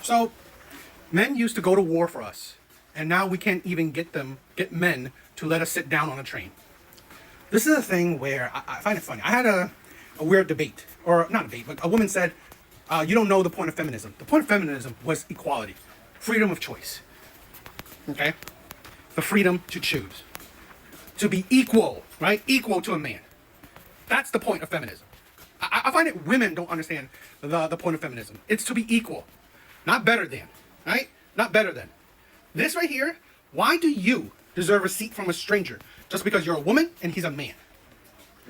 So, men used to go to war for us, and now we can't even get men to let us sit down on a train. This is a thing where I find it funny. I had a weird debate, or not a debate, but a woman said, you don't know the point of feminism. The point of feminism was equality, freedom of choice. Okay? The freedom to choose. To be equal, right? Equal to a man. That's the point of feminism. I find it women don't understand the point of feminism. It's to be equal, not better than, right? Not better than. This right here, why do you deserve a seat from a stranger just because you're a woman and he's a man?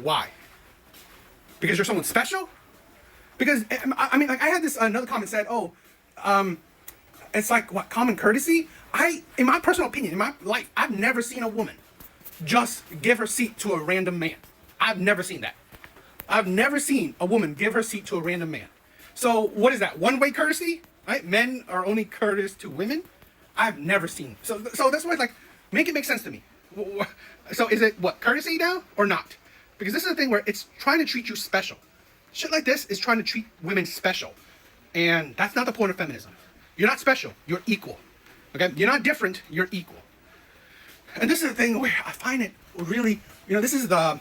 Why? Because you're someone special? Because, I mean, like, I had this, another comment said, it's like, what, common courtesy? In my personal opinion, in my life, I've never seen a woman just give her seat to a random man. I've never seen that. I've never seen a woman give her seat to a random man. So what is that? One-way courtesy? Right? Men are only courteous to women? I've never seen. So that's why, like, make it make sense to me. So is it, what, courtesy now or not? Because this is the thing where it's trying to treat you special. Shit like this is trying to treat women special. And that's not the point of feminism. You're not special. You're equal. Okay? You're not different. You're equal. And this is the thing where I find it really, this is the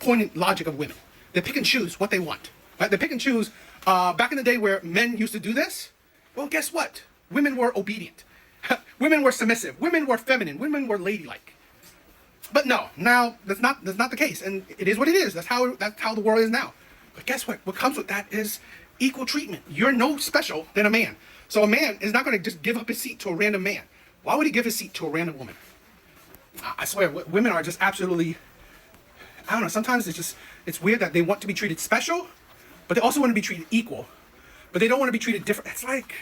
pointed logic of women. They pick and choose what they want. Right? They pick and choose. Back in the day where men used to do this, well, guess what? Women were obedient. Women were submissive. Women were feminine. Women were ladylike. But no, now that's not the case, and it is what it is. That's how the world is now. But guess what? What comes with that is equal treatment. You're no special than a man. So a man is not going to just give up his seat to a random man. Why would he give his seat to a random woman? I swear, women are just absolutely, I don't know, sometimes it's weird that they want to be treated special, but they also want to be treated equal. But they don't want to be treated different. It's like,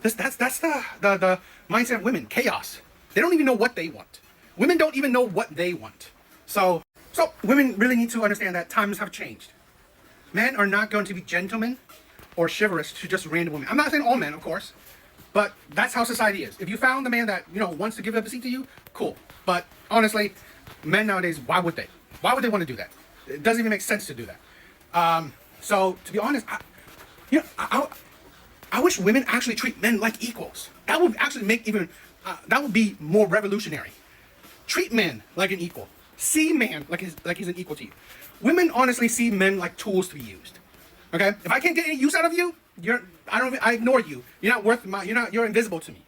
that's the mindset of women, chaos. They don't even know what they want. Women don't even know what they want. So women really need to understand that times have changed. Men are not going to be gentlemen or chivalrous to just random women. I'm not saying all men, of course, but that's how society is. If you found the man that, wants to give up a seat to you, cool. But honestly, men nowadays, why would they? Why would they want to do that? It doesn't even make sense to do that. So to be honest, I wish women actually treat men like equals. That would actually make that would be more revolutionary. Treat men like an equal. See man like he's an equal to you. Women honestly see men like tools to be used. Okay? If I can't get any use out of you, I ignore you. You're not worth you're invisible to me.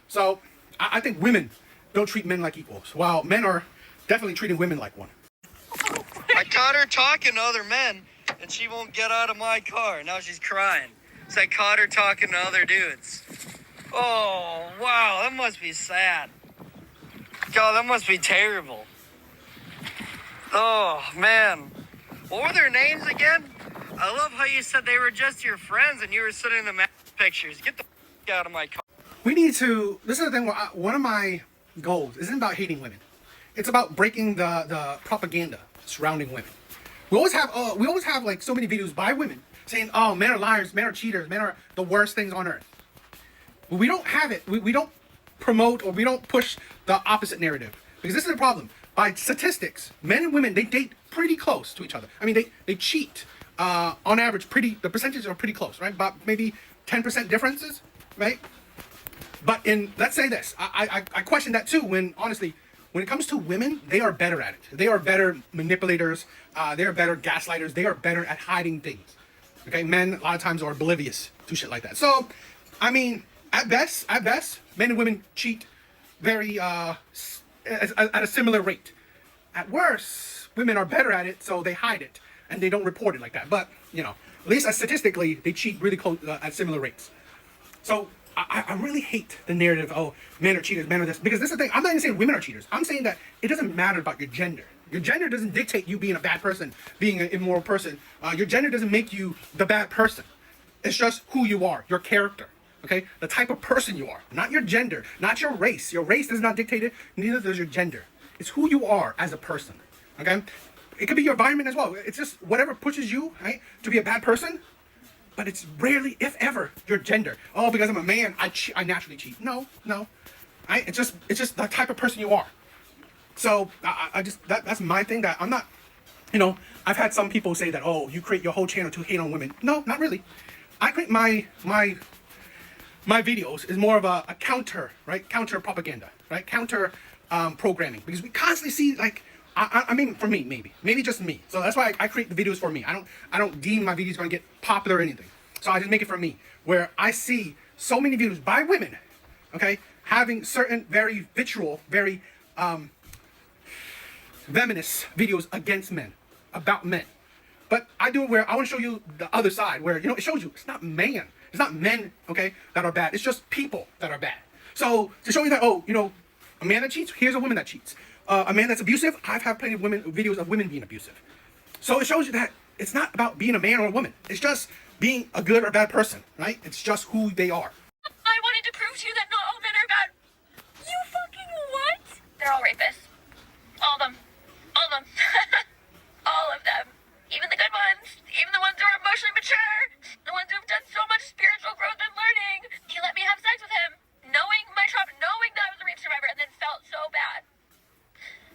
So I think women don't treat men like equals, while men are definitely treating women like one. I caught her talking to other men, and she won't get out of my car. Now she's crying. So I caught her talking to other dudes. Oh, wow, that must be sad. God, that must be terrible. Oh, man. What were their names again? I love how you said they were just your friends and you were sending them pictures. Get the f*** out of my car. This is the thing where one of my goals isn't about hating women. It's about breaking the propaganda surrounding women. We always have like so many videos by women saying, oh, men are liars, men are cheaters, men are the worst things on earth. But we don't have it. We don't promote or we don't push the opposite narrative. Because this is the problem. By statistics, men and women, they date pretty close to each other. I mean, they cheat. On average, the percentages are pretty close, right? About maybe 10% differences, right? But let's say this, I question that too when, honestly, when it comes to women, they are better at it. They are better manipulators. They are better gaslighters. They are better at hiding things. Okay, men a lot of times are oblivious to shit like that. So, I mean, at best, men and women cheat very at a similar rate. At worst, women are better at it, so they hide it and they don't report it like that. But at least statistically, they cheat really close at similar rates. So I really hate the narrative. Oh, men are cheaters, men are this. Because this is the thing. I'm not even saying women are cheaters. I'm saying that it doesn't matter about your gender. Your gender doesn't dictate you being a bad person, being an immoral person. Your gender doesn't make you the bad person. It's just who you are, your character. Okay, the type of person you are, not your gender, not your race. Your race does not dictate it. Neither does your gender. It's who you are as a person. Okay, it could be your environment as well. It's just whatever pushes you, right, to be a bad person. But it's rarely, if ever, your gender. Oh, because I'm a man, I naturally cheat. No. Right? It's just the type of person you are. So that's my thing. That I'm not. I've had some people say that, oh, you create your whole channel to hate on women. No, not really. I create my my videos is more of a counter, right? Counter propaganda, right? Counter programming, because we constantly see, like, I mean, for me, maybe just me. So that's why I create the videos for me. I don't deem my videos going to get popular or anything. So I just make it for me, where I see so many videos by women, okay, having certain very vitriol, very venomous videos against men, about men. But I do it where I want to show you the other side, where, you know, it shows you it's not men, okay, that are bad. It's just people that are bad. So to show you that, oh, you know, a man that cheats, here's a woman that cheats. A man that's abusive, I've had plenty of videos of women being abusive. So it shows you that it's not about being a man or a woman. It's just being a good or bad person, right? It's just who they are. I wanted to prove to you that not all men are bad. You fucking what? They're all rapists. All of them. All of them. All of them. Even the good ones. Even the ones who are emotionally mature. The ones who've done so much spiritual growth and learning. He let me have sex with him, knowing my trauma, knowing that I was a rape survivor, and then felt so bad.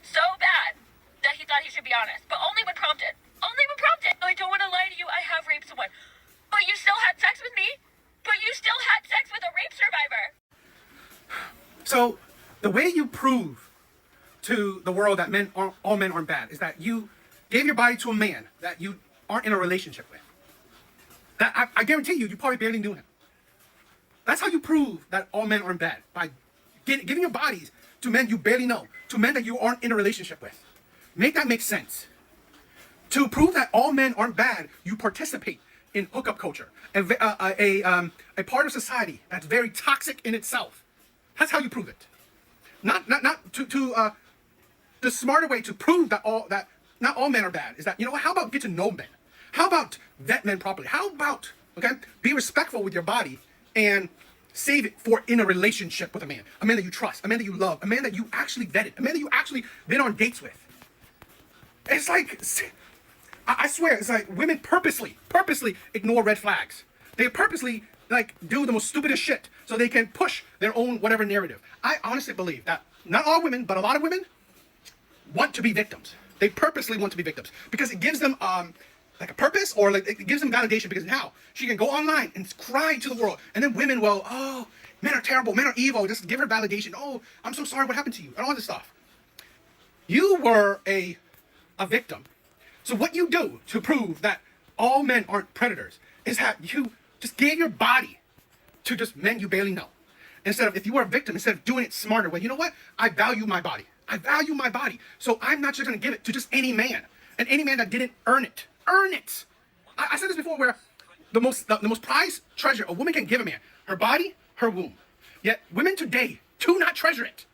So bad that he thought he should be honest. But only when prompted. Only when prompted. I don't want to lie to you. I have raped someone. But you still had sex with me. But you still had sex with a rape survivor. So the way you prove to the world that all men aren't bad is that you gave your body to a man that you aren't in a relationship with. That I guarantee you probably barely knew him. That's how you prove that all men aren't bad, by giving your bodies to men you barely know, to men that you aren't in a relationship with. Make that make sense. To prove that all men aren't bad, you participate in hookup culture, a part of society that's very toxic in itself. That's how you prove it. Not the smarter way to prove that not all men are bad is that, you know what, how about get to know men? How about vet men properly? How about, okay, be respectful with your body and save it for in a relationship with a man that you trust, a man that you love, a man that you actually vetted, a man that you actually been on dates with. It's like, I swear, it's like women purposely ignore red flags. They purposely, like, do the most stupidest shit so they can push their own whatever narrative. I honestly believe that not all women, but a lot of women want to be victims. They purposely want to be victims because it gives them like a purpose, or like it gives them validation, because now she can go online and cry to the world, and then women will, oh, men are terrible, men are evil, just give her validation. Oh, I'm so sorry, what happened to you, and all this stuff. You were a victim. So what you do to prove that all men aren't predators is that you just gave your body to just men you barely know. Instead of, if you were a victim, instead of doing it smarter way, you know what? I value my body. I value my body. So I'm not just going to give it to just any man. And any man that didn't earn it. Earn it. I said this before, where the most prized treasure a woman can give a man, her body, her womb. Yet women today do not treasure it.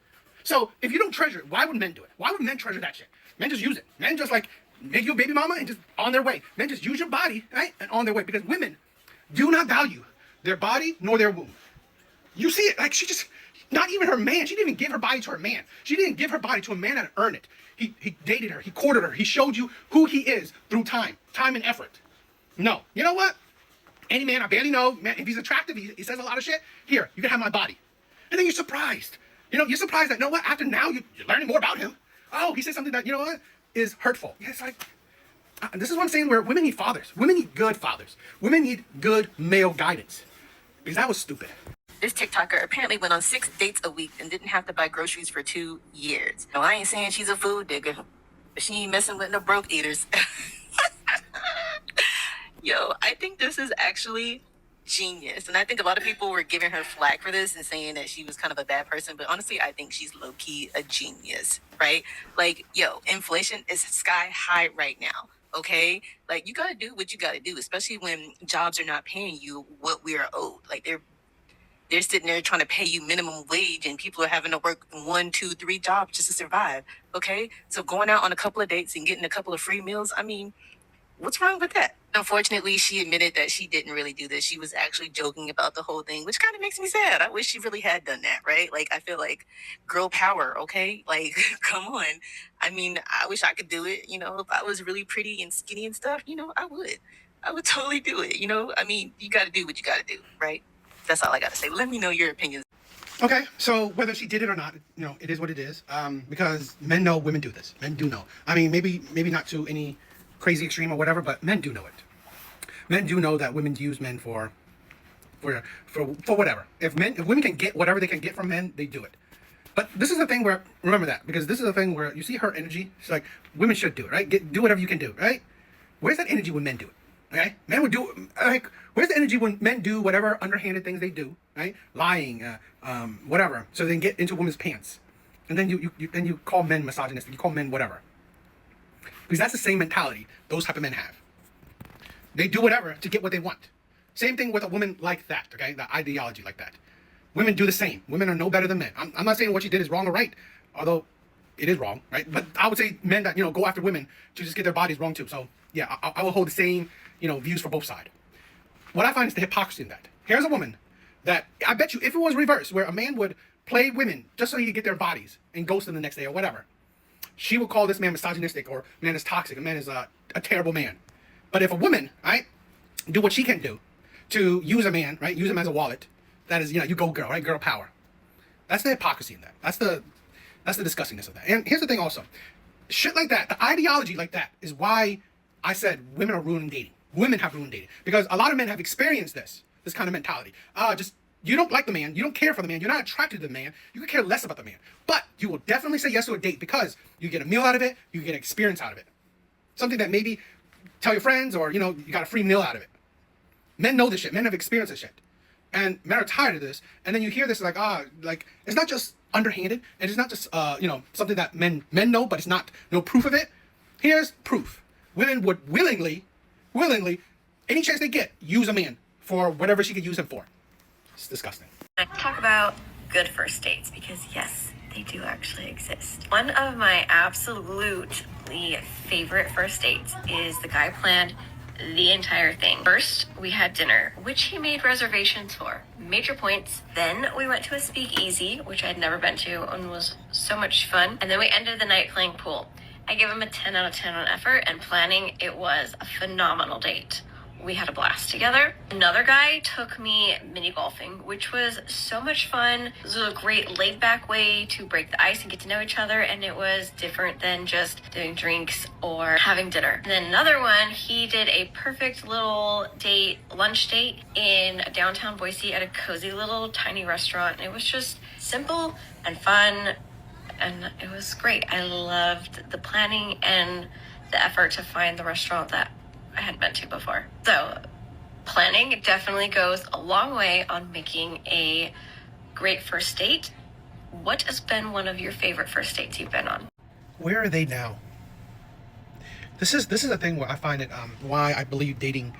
So if you don't treasure it, why would men do it? Why would men treasure that shit? Men just use it. Men just like make you a baby mama and just on their way. Men just use your body, right? And on their way. Because women do not value their body nor their womb. You see it, like she just, not even her man. She didn't even give her body to her man. She didn't give her body to a man that earned it. He dated her. He courted her. He showed you who he is through time and effort. No. You know what? Any man I barely know, man, if he's attractive, he says a lot of shit, here, you can have my body. And then you're surprised. You know, you're surprised that, you know what, after now you're learning more about him. Oh, he said something that, you know what, is hurtful. Yeah, it's like, this is what I'm saying, where women need fathers. Women need good fathers. Women need good male guidance. Because that was stupid. This TikToker apparently went on 6 dates a week and didn't have to buy groceries for 2 years. Now, I ain't saying she's a food digger, but she ain't messing with no broke eaters. Yo, I think this is actually genius. And I think a lot of people were giving her flack for this and saying that she was kind of a bad person. But honestly, I think she's low-key a genius, right? Like, yo, inflation is sky high right now. Okay, like you gotta do what you gotta do, especially when jobs are not paying you what we are owed. Like they're sitting there trying to pay you minimum wage, and people are having to work 1, 2, 3 jobs just to survive. Okay, so going out on a couple of dates and getting a couple of free meals, I mean, what's wrong with that? Unfortunately, she admitted that she didn't really do this. She was actually joking about the whole thing, which kind of makes me sad. I wish she really had done that, right? Like, I feel like girl power, okay? Like, come on. I mean, I wish I could do it. You know, if I was really pretty and skinny and stuff, you know, I would. I would totally do it, you know? I mean, you got to do what you got to do, right? That's all I got to say. Let me know your opinions. Okay, so whether she did it or not, you know, it is what it is. Because men know women do this. Men do know. I mean, maybe not to any crazy extreme or whatever, but men do know it. Men do know that women use men for for whatever. If women can get whatever they can get from men, they do it. But this is the thing where, remember that, because this is the thing where you see her energy. It's like, women should do it, right? Do whatever you can do, right? Where's that energy when men do it? Okay, men would do like. Where's the energy when men do whatever underhanded things they do, right? Lying, whatever, so they can get into women's pants, and then you call men misogynistic. You call men whatever, because that's the same mentality those type of men have. They do whatever to get what they want. Same thing with a woman like that. Okay, the ideology like that. Women do the same. Women are no better than men. I'm not saying what she did is wrong or right, although it is wrong, right? But I would say men that go after women to just get their bodies wrong too. So yeah, I will hold the same views for both sides. What I find is the hypocrisy in that. Here's a woman that I bet you, if it was reversed, where a man would play women just so he could get their bodies and ghost them the next day or whatever, she would call this man misogynistic, or man is toxic, a man is a terrible man. But if a woman, right, do what she can do to use a man, right, use him as a wallet, that is, you go girl, right, girl power. That's the hypocrisy in that. That's the disgustingness of that. And here's the thing also, shit like that, the ideology like that is why I said women are ruining dating. Women have ruined dating because a lot of men have experienced this kind of mentality. You don't like the man, you don't care for the man, you're not attracted to the man, you could care less about the man, but you will definitely say yes to a date because you get a meal out of it, you get an experience out of it, something that maybe tell your friends, or you got a free meal out of it. Men know this shit. Men have experienced this shit, and men are tired of this. And then you hear this like it's not just underhanded, and it's not just something that men know, but it's not no proof of it. Here's proof. Women would willingly, any chance they get, use a man for whatever she could use him for. It's disgusting. Talk about good first dates, because yes, they do actually exist. One of my absolutely favorite first dates is the guy planned the entire thing. First, we had dinner, which he made reservations for. Major points. Then we went to a speakeasy, which I'd never been to and was so much fun. And then we ended the night playing pool. I give him a 10 out of 10 on effort and planning. It was a phenomenal date. We had a blast together. Another guy took me mini golfing, which was so much fun. It was a great laid back way to break the ice and get to know each other. And it was different than just doing drinks or having dinner. And then another one, he did a perfect little date, lunch date in downtown Boise at a cozy little tiny restaurant. It was just simple and fun. And it was great. I loved the planning and the effort to find the restaurant that I hadn't been to before. So planning definitely goes a long way on making a great first date. What has been one of your favorite first dates you've been on? Where are they now? This is a thing where I find it why I believe dating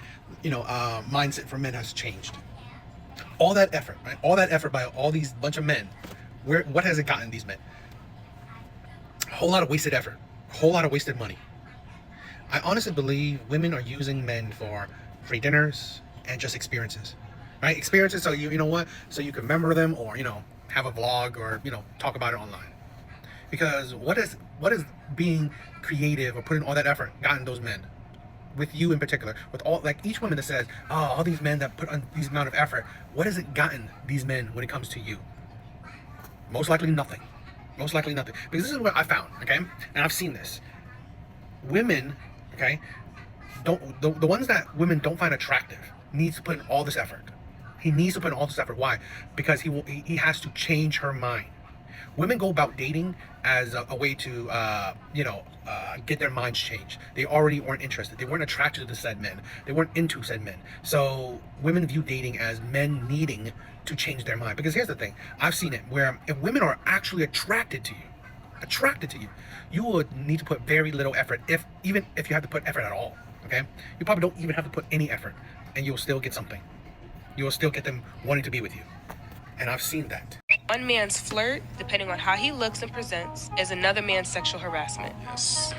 mindset for men has changed. All that effort, right? All that effort by all these bunch of men. What has it gotten these men? A whole lot of wasted effort, a whole lot of wasted money. I honestly believe women are using men for free dinners and just experiences, right? Experiences so so you can remember them, or have a vlog, or talk about it online. Because what is being creative or putting all that effort gotten those men? With you in particular, with each woman that says, oh, all these men that put on these amount of effort, what has it gotten these men when it comes to you? Most likely nothing. Most likely nothing. Because this is what I found, okay? And I've seen this. Women, okay, the ones that women don't find attractive needs to put in all this effort. He needs to put in all this effort. Why? Because he has to change her mind. Women go about dating as a way to, get their minds changed. They already weren't interested. They weren't attracted to said men. They weren't into said men. So women view dating as men needing to change their mind. Because here's the thing. I've seen it where if women are actually attracted to you, you would need to put very little effort, even if you have to put effort at all, okay? You probably don't even have to put any effort, and you'll still get something. You will still get them wanting to be with you. And I've seen that. One man's flirt, depending on how he looks and presents, is another man's sexual harassment. Yes.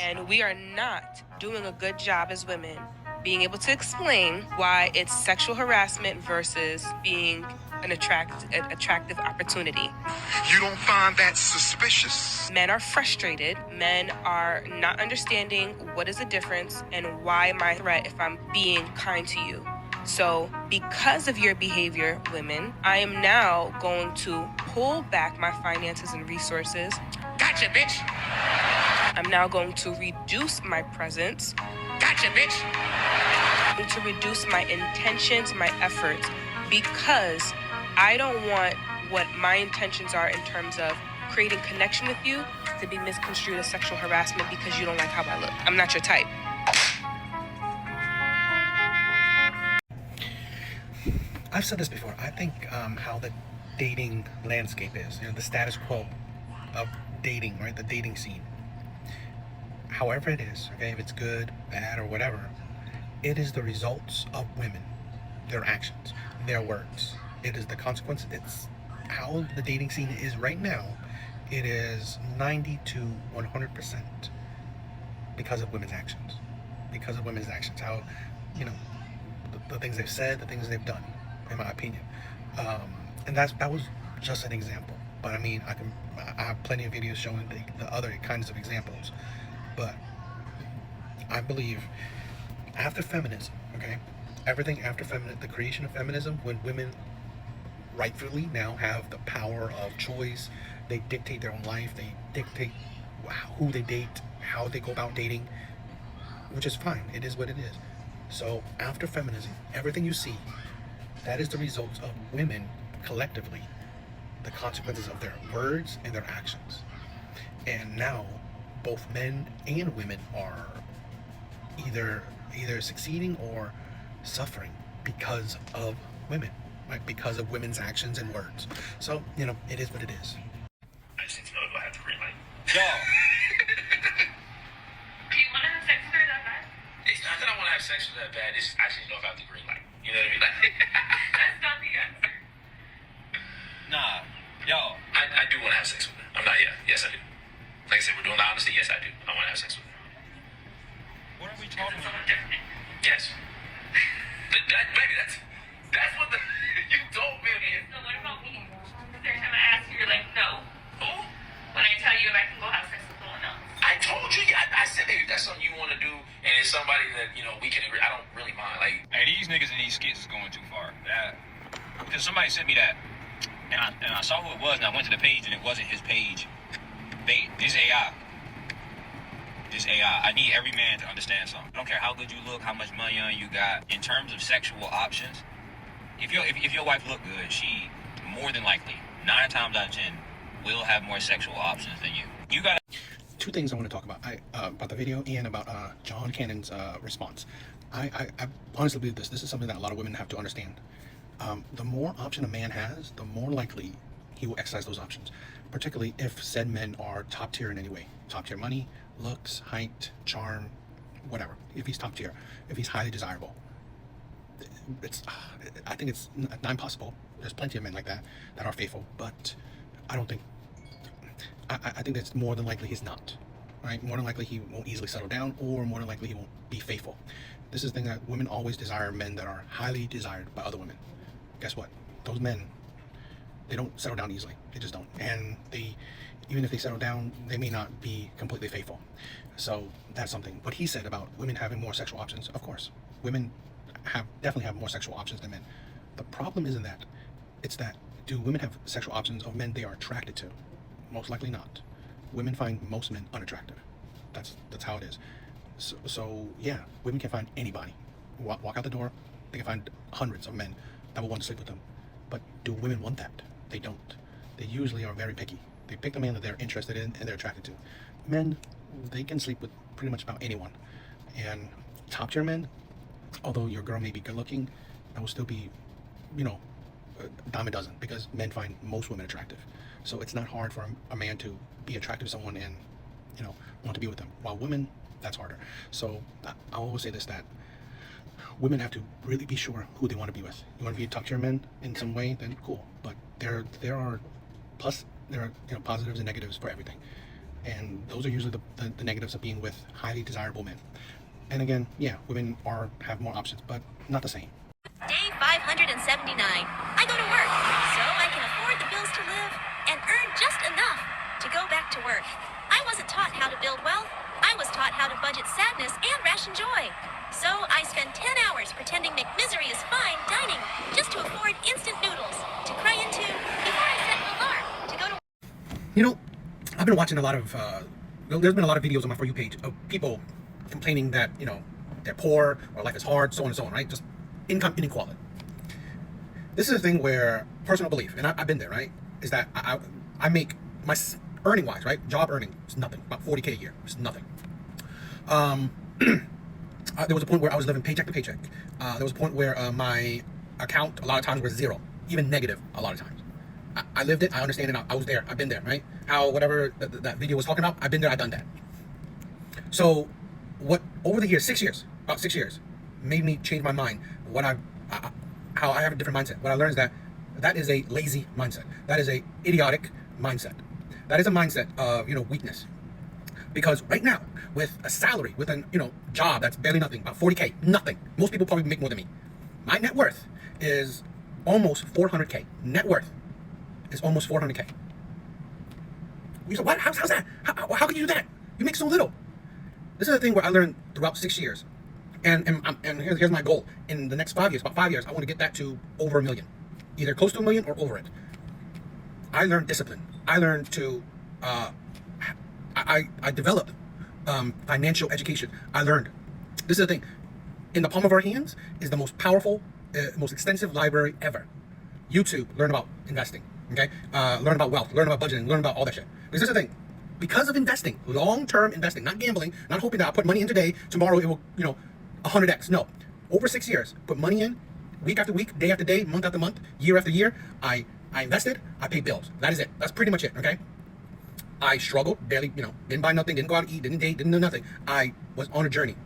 And we are not doing a good job as women being able to explain why it's sexual harassment versus being an attractive opportunity. You don't find that suspicious? Men are frustrated. Men are not understanding what is the difference and why am I a threat if I'm being kind to you. So because of your behavior, women, I am now going to pull back my finances and resources. Gotcha, bitch. I'm now going to reduce my presence. Gotcha, bitch. To reduce my intentions, my efforts, because I don't want what my intentions are in terms of creating connection with you to be misconstrued as sexual harassment because you don't like how I look. I'm not your type. I've said this before. I think how the dating landscape is, the status quo of dating, right? The dating scene. However it is, okay, if it's good, bad, or whatever, it is the results of women, their actions, their words. It is the consequence. It's how the dating scene is right now. It is 90 to 100% because of women's actions. Because of women's actions. How, the things they've said, the things they've done, in my opinion. And that was just an example. But I mean, I have plenty of videos showing the other kinds of examples. But I believe after feminism, okay, everything after the creation of feminism, when women rightfully now have the power of choice, they dictate their own life, they dictate who they date, how they go about dating, which is fine. It is what it is. So after feminism, everything you see, that is the result of women collectively, the consequences of their words and their actions. And now both men and women are either succeeding or suffering because of women, right? Because of women's actions and words. So, it is what it is. I just need to know, do I have the green light? Do you want to have sex with her that bad? It's not that I want to have sex with her that bad. It's I just need to know if I have the green light. You know what I mean? That's not the answer. Nah. Yo. I do want to have sex with her. I'm not yet. Yes, I do. Like I said, we're doing the honesty. Yes, I do. I want to have sex with her. What are we talking about? Different. Yes. Baby, that's what you told me. So what about me? Every time I ask you, you're like, no. Who? When I tell you if I can go have sex with someone else. I told you. I said, baby, that's something you want to do, and it's somebody that we can agree. I don't really mind. Like, hey, these niggas in these skits is going too far. Because somebody sent me that, and I saw who it was, and I went to the page, and it wasn't his page. This AI. This AI. I need every man to understand something. I don't care how good you look, how much money you got. In terms of sexual options, if your wife look good, she more than likely, 9 times out of 10, will have more sexual options than you. You gotta. Two things I want to talk about the video and about John Cannon's response. I honestly believe this is something that a lot of women have to understand. The more option a man has, the more likely he will exercise those options, particularly if said men are top tier in any way. Top tier money, looks, height, charm, whatever. If he's top tier, if he's highly desirable. I think it's not impossible. There's plenty of men like that are faithful, but I don't think, I think it's more than likely he's not, right? More than likely he won't easily settle down, or more than likely he won't be faithful. This is the thing that women always desire, men that are highly desired by other women. Guess what? Those men, they don't settle down easily. They just don't. And even if they settle down, they may not be completely faithful. So that's something. What he said about women having more sexual options, of course, women definitely have more sexual options than men. The problem isn't that. It's that, do women have sexual options of men they are attracted to? Most likely not. Women find most men unattractive. That's how it is. So yeah, women can find anybody. Walk out the door, they can find hundreds of men that will want to sleep with them. But do women want that? They don't. They usually are very picky. They pick the man that they're interested in and they're attracted to. Men, they can sleep with pretty much about anyone. And top tier men, although your girl may be good looking, that will still be, a dime a dozen, because men find most women attractive. So it's not hard for a man to be attracted to someone and, want to be with them. While women, that's harder. So I always say this, that women have to really be sure who they want to be with. You want to be a top tier men in some way, then cool. But there are positives and negatives for everything. And those are usually the negatives of being with highly desirable men. And again, yeah, women have more options, but not the same. Day 579. I go to work, so I can afford the bills to live and earn just enough to go back to work. I wasn't taught how to build wealth. I was taught how to budget sadness and ration joy. So I spend 10 hours pretending McMisery is fine dining just to afford instant noodles to cry into before I set an alarm to go to. I've been watching a lot of there's been a lot of videos on my For You page of people complaining that, you know, they're poor or life is hard, so on and so on, right? Just income inequality. This is a thing where personal belief, and I've been there, right? Is that I make my earning wise, right? Job earning is nothing, about 40K a year. It's nothing. There was a point where I was living paycheck to paycheck. There was a point where my account a lot of times was zero, even negative a lot of times. I lived it. I understand it. I was there. I've been there, right? How whatever that video was talking about, I've been there. I've done that. So what over the years, about 6 years, made me change my mind. How I have a different mindset. What I learned is that is a lazy mindset. That is a idiotic mindset. That is a mindset of, you know, weakness. Because right now, with a salary, with a, you know, job that's barely nothing, about 40K, nothing. Most people probably make more than me. My net worth is almost 400K. Net worth is almost 400K. You say, what? How's that? How can you do that? You make so little. This is the thing where I learned throughout 6 years. And here's my goal. In the next 5 years, about 5 years, I want to get that to over $1 million. Either close to $1 million or over it. I learned discipline. I learned to, I developed financial education. I learned. This is the thing. In the palm of our hands is the most powerful, most extensive library ever. YouTube, learn about investing. Okay? Learn about wealth, learn about budgeting, learn about all that shit. Because this is the thing. Because of investing, long-term investing, not gambling, not hoping that I'll put money in today, tomorrow it will, you know, 100x. No. Over 6 years, put money in, week after week, day after day, month after month, year after year. I invested, I paid bills. That is it. That's pretty much it, okay? I struggled, barely, you know, didn't buy nothing, didn't go out to eat, didn't date, didn't do nothing. I was on a journey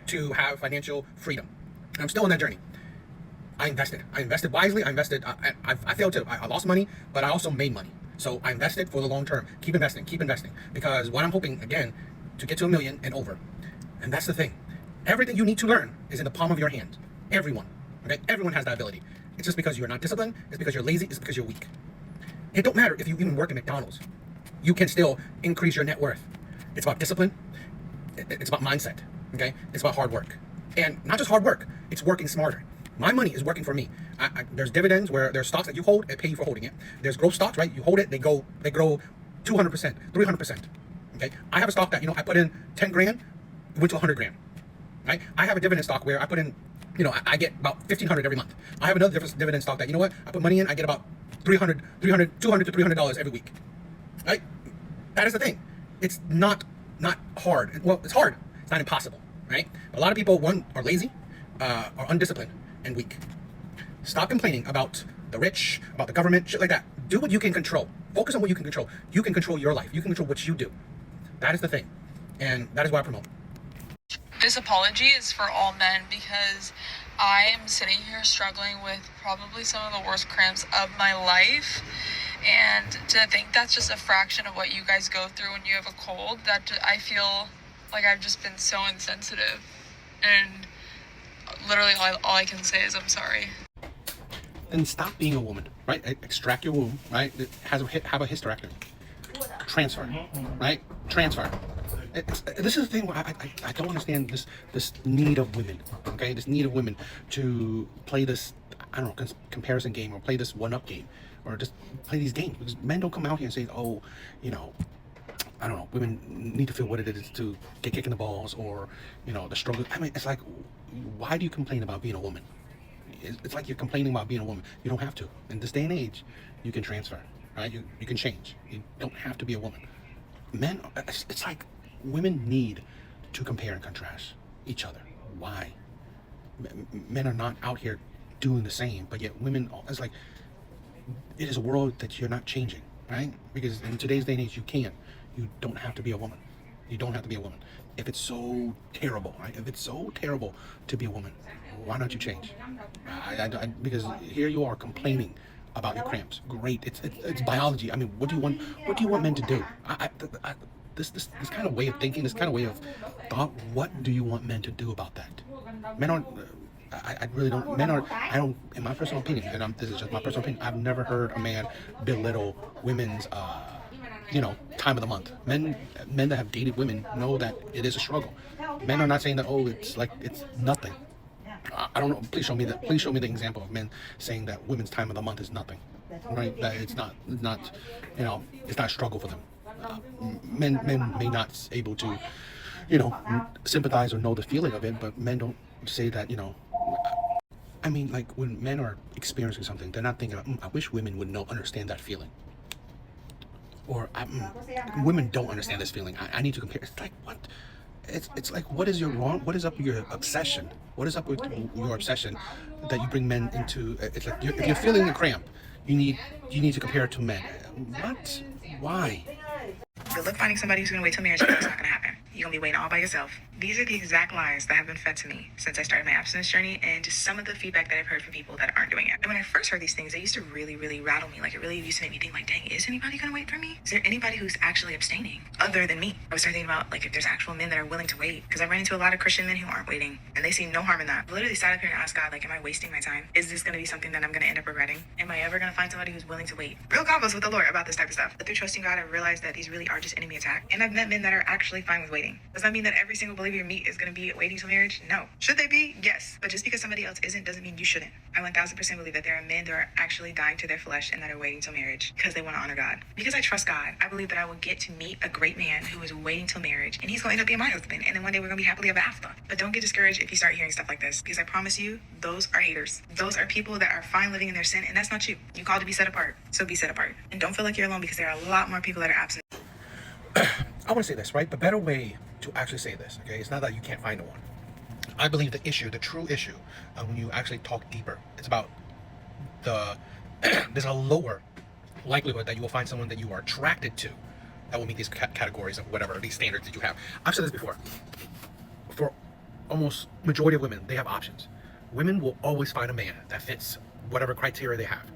to have financial freedom. I'm still on that journey. I invested wisely. I failed too. I lost money, but I also made money. So I invested for the long term. Keep investing, because what I'm hoping, again, to get to $1 million and over. And that's the thing. Everything you need to learn is in the palm of your hand. Everyone, okay? Everyone has that ability. It's just because you're not disciplined, it's because you're lazy, it's because you're weak. It don't matter if you even work at McDonald's. You can still increase your net worth. It's about discipline. It's about mindset, okay? It's about hard work. And not just hard work, it's working smarter. My money is working for me. There's dividends where there's stocks that you hold and pay you for holding it. There's growth stocks, right? You hold it, they grow 200%, 300%. Okay? I have a stock that, you know, I put in 10 grand, it went to 100 grand. Right? I have a dividend stock where I put in, you know, I get about 1,500 every month. I have another dividend stock that, you know what? I put money in, I get about $200 to $300 every week. Right? That is the thing. It's not hard. Well, it's hard. It's not impossible. Right? A lot of people, one, are lazy, are undisciplined, and weak. Stop complaining about the rich, about the government, shit like that. Do what you can control. Focus on what you can control. You can control your life. You can control what you do. That is the thing. And that is what I promote. This apology is for all men because I am sitting here struggling with probably some of the worst cramps of my life. And to think that's just a fraction of what you guys go through when you have a cold, that I feel like I've just been so insensitive. And literally all I can say is I'm sorry. Then stop being a woman, right? Extract your womb, right? Have a hysterectomy. Transfer, right? Transfer. This is the thing where I don't understand this need of women, okay? This need of women to play this, I don't know, comparison game or play this one-up game or just play these games. Because men don't come out here and say, oh, you know, I don't know, women need to feel what it is to get kicked in the balls or, you know, the struggle. I mean, it's like, why do you complain about being a woman? It's like you're complaining about being a woman. You don't have to. In this day and age, you can transfer, right? You can change. You don't have to be a woman. Men, it's like women need to compare and contrast each other. Why? Men are not out here doing the same, but yet women, it's like, it is a world that you're not changing, right? Because in today's day and age, you can. You don't have to be a woman. You don't have to be a woman. If it's so terrible, right? If it's so terrible to be a woman, why don't you change? Because here you are complaining about your cramps. Great, it's biology. I mean, what do you want men to do? This kind of way of thinking, this kind of way of thought. What do you want men to do about that? Men aren't. I really don't. Men are. I don't. In my personal opinion, and this is just my personal opinion. I've never heard a man belittle women's. You know, time of the month. Men that have dated women know that it is a struggle. Men are not saying that, oh, it's like it's nothing. I don't know. Please show me that. Please show me the example of men saying that women's time of the month is nothing. Right? That it's not. You know, it's not a struggle for them. men may not able to, sympathize or know the feeling of it, but men don't say that, I mean, like when men are experiencing something, they're not thinking, I wish women would understand that feeling. Or women don't understand this feeling. I need to compare. It's like, what? It's like, what is your wrong? What is up with your obsession? What is up with your obsession that you bring men into? It's like if you're feeling a cramp, you need to compare it to men. What? Why? Good luck finding somebody who's going to wait till marriage because it's not going to happen. You're going to be waiting all by yourself. These are the exact lies that have been fed to me since I started my abstinence journey, and just some of the feedback that I've heard from people that aren't doing it. And when I first heard these things, they used to really, really rattle me. Like, it really used to make me think, like, dang, is anybody going to wait for me? Is there anybody who's actually abstaining other than me? I was starting thinking about, like, if there's actual men that are willing to wait. Because I ran into a lot of Christian men who aren't waiting, and they see no harm in that. I literally sat up here and asked God, like, am I wasting my time? Is this going to be something that I'm going to end up regretting? Am I ever going to find somebody who's willing to wait? Real combos with the Lord about this type of stuff. But through trusting God, I realized that these really are just enemy attack. And I've met men that are actually fine with waiting. Does that mean that every single believer you meet is going to be waiting till marriage? No. Should they be? Yes. But just because somebody else isn't doesn't mean you shouldn't. I 1000% believe that there are men that are actually dying to their flesh and that are waiting till marriage because they want to honor God. Because I trust God, I believe that I will get to meet a great man who is waiting till marriage, and he's going to end up being my husband, and then one day we're going to be happily ever after. But don't get discouraged if you start hearing stuff like this, because I promise you, those are haters. Those are people that are fine living in their sin, and that's not you. You called to be set apart, so be set apart. And don't feel like you're alone, because there are a lot more people that are absent. I want to say this, right? The better way to actually say this, okay, it's not that you can't find one. I believe the true issue, when you actually talk deeper, it's about there's a lower likelihood that you will find someone that you are attracted to that will meet these categories of whatever, these standards that you have. I've said this before. For almost majority of women, they have options. Women will always find a man that fits whatever criteria they have.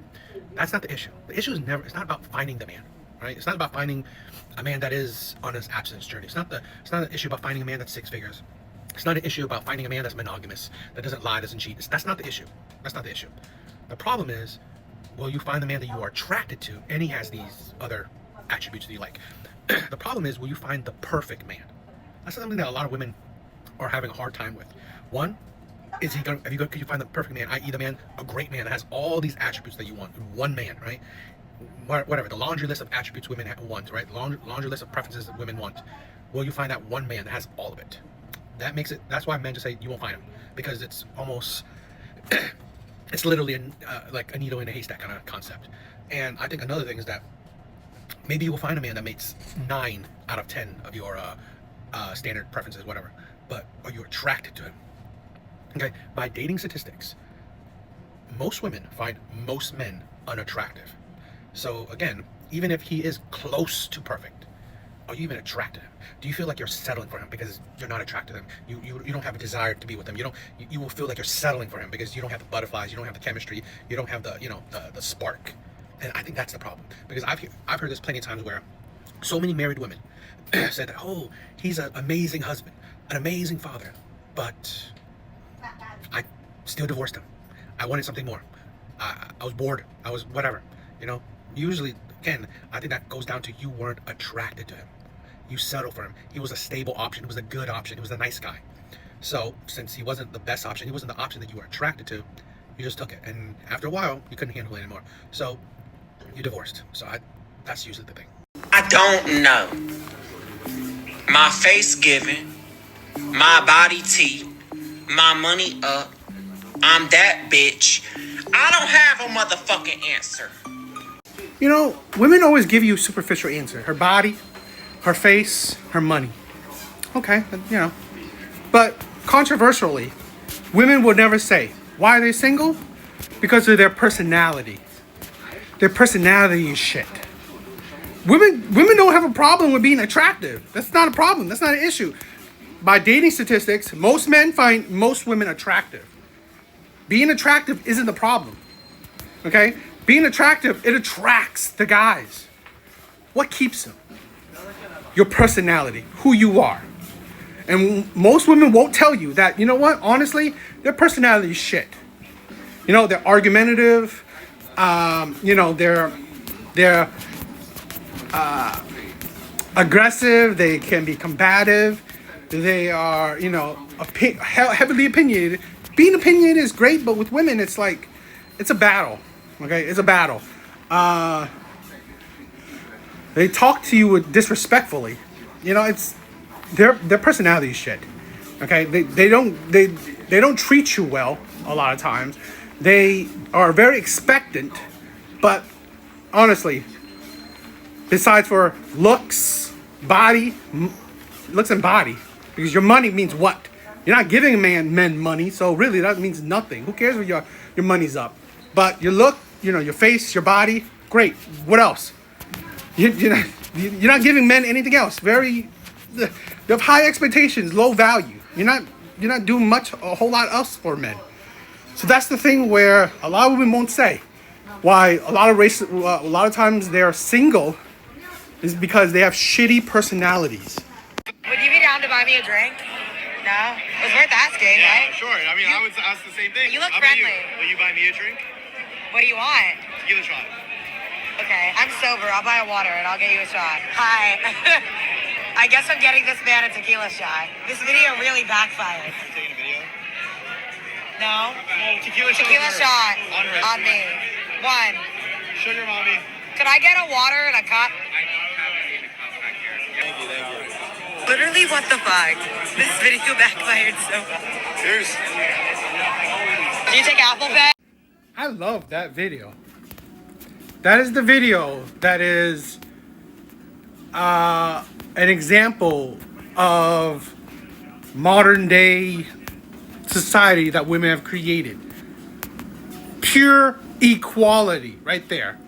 That's not the issue. The issue is it's not about finding the man, right? It's not about finding a man that is on his abstinence journey. It's not an issue about finding a man that's 6 figures. It's not an issue about finding a man that's monogamous, that doesn't lie, doesn't cheat. That's not the issue. That's not the issue. The problem is, will you find the man that you are attracted to, and he has these other attributes that you like? The problem is, will you find the perfect man? That's something that a lot of women are having a hard time with. One, can you find the perfect man, i.e. the man, a great man that has all these attributes that you want? One man, right? Whatever, the laundry list of attributes women want, right? Laundry list of preferences that women want. Will you find that one man that has all of it? That's why men just say you won't find him, because it's almost, it's literally like a needle in a haystack kind of concept. And I think another thing is that maybe you will find a man that makes 9 out of 10 of your standard preferences, whatever, but are you attracted to him? Okay, by dating statistics, most women find most men unattractive. So again, even if he is close to perfect, are you even attracted to him? Do you feel like you're settling for him because you're not attracted to him? You don't have a desire to be with him. You will feel like you're settling for him because you don't have the butterflies, you don't have the chemistry, you don't have the the spark. And I think that's the problem, because I've heard this plenty of times where so many married women said that, oh, he's an amazing husband, an amazing father, but I still divorced him. I wanted something more. I was bored. I was whatever. Usually, again, I think that goes down to you weren't attracted to him. You settled for him. He was a stable option. He was a good option. He was a nice guy. So since he wasn't the best option, he wasn't the option that you were attracted to, you just took it. And after a while, you couldn't handle it anymore. So you divorced. So that's usually the thing. I don't know. My face giving, my body tea, my money up. I'm that bitch. I don't have a motherfucking answer. Women always give you superficial answer. Her body, her face, her money. Okay, But controversially, women will never say, why are they single? Because of their personality. Their personality is shit. Women don't have a problem with being attractive. That's not a problem. That's not an issue. By dating statistics, most men find most women attractive. Being attractive isn't the problem. Okay? Being attractive, it attracts the guys. What keeps them? Your personality, who you are. And most women won't tell you that, honestly, their personality is shit. They're argumentative. They're aggressive. They can be combative. They are, heavily opinionated. Being opinionated is great, but with women, it's like, it's a battle. Okay, it's a battle. They talk to you disrespectfully. You know, it's their personality is shit. Okay, they don't treat you well a lot of times. They are very expectant, but honestly, besides for looks and body, because your money means what? You're not giving men money, so really that means nothing. Who cares when your money's up? But your look, you know, your face, your body, great. What else? You're not giving men anything else. They have high expectations, low value. You're not doing a whole lot else for men. So that's the thing where a lot of women won't say why a lot of times they're single is because they have shitty personalities. Would you be down to buy me a drink? No? It was worth asking, right? Sure. I mean, I would ask the same thing. You look How about friendly. Will you buy me a drink? What do you want? Tequila shot. Okay, I'm sober. I'll buy a water and I'll get you a shot. Hi. I guess I'm getting this man a tequila shot. This video really backfired. You taking a video? No? Tequila shot on me. One. Sugar mommy. Could I get a water and a cup? Thank you. Literally, what the fuck? This video backfired so bad. Cheers. Do you take Apple Pay? I love that video. That is the video that is an example of modern day society that women have created. Pure equality right there.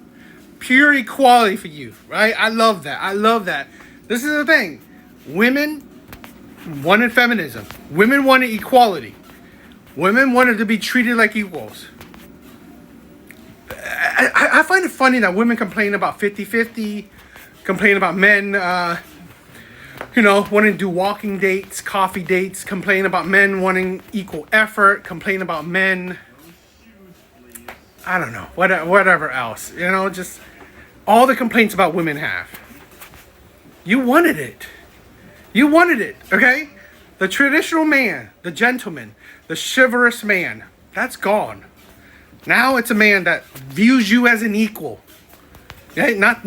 Pure equality for you, right? I love that. This is the thing. Women wanted feminism. Women wanted equality. Women wanted to be treated like equals. I find it funny that women complain about 50-50, complain about men, wanting to do walking dates, coffee dates, complain about men wanting equal effort, complain about men, I don't know, whatever else. Just all the complaints about women have. You wanted it. Okay? The traditional man, the gentleman, the chivalrous man, that's gone. Now it's a man that views you as an equal. Okay? Not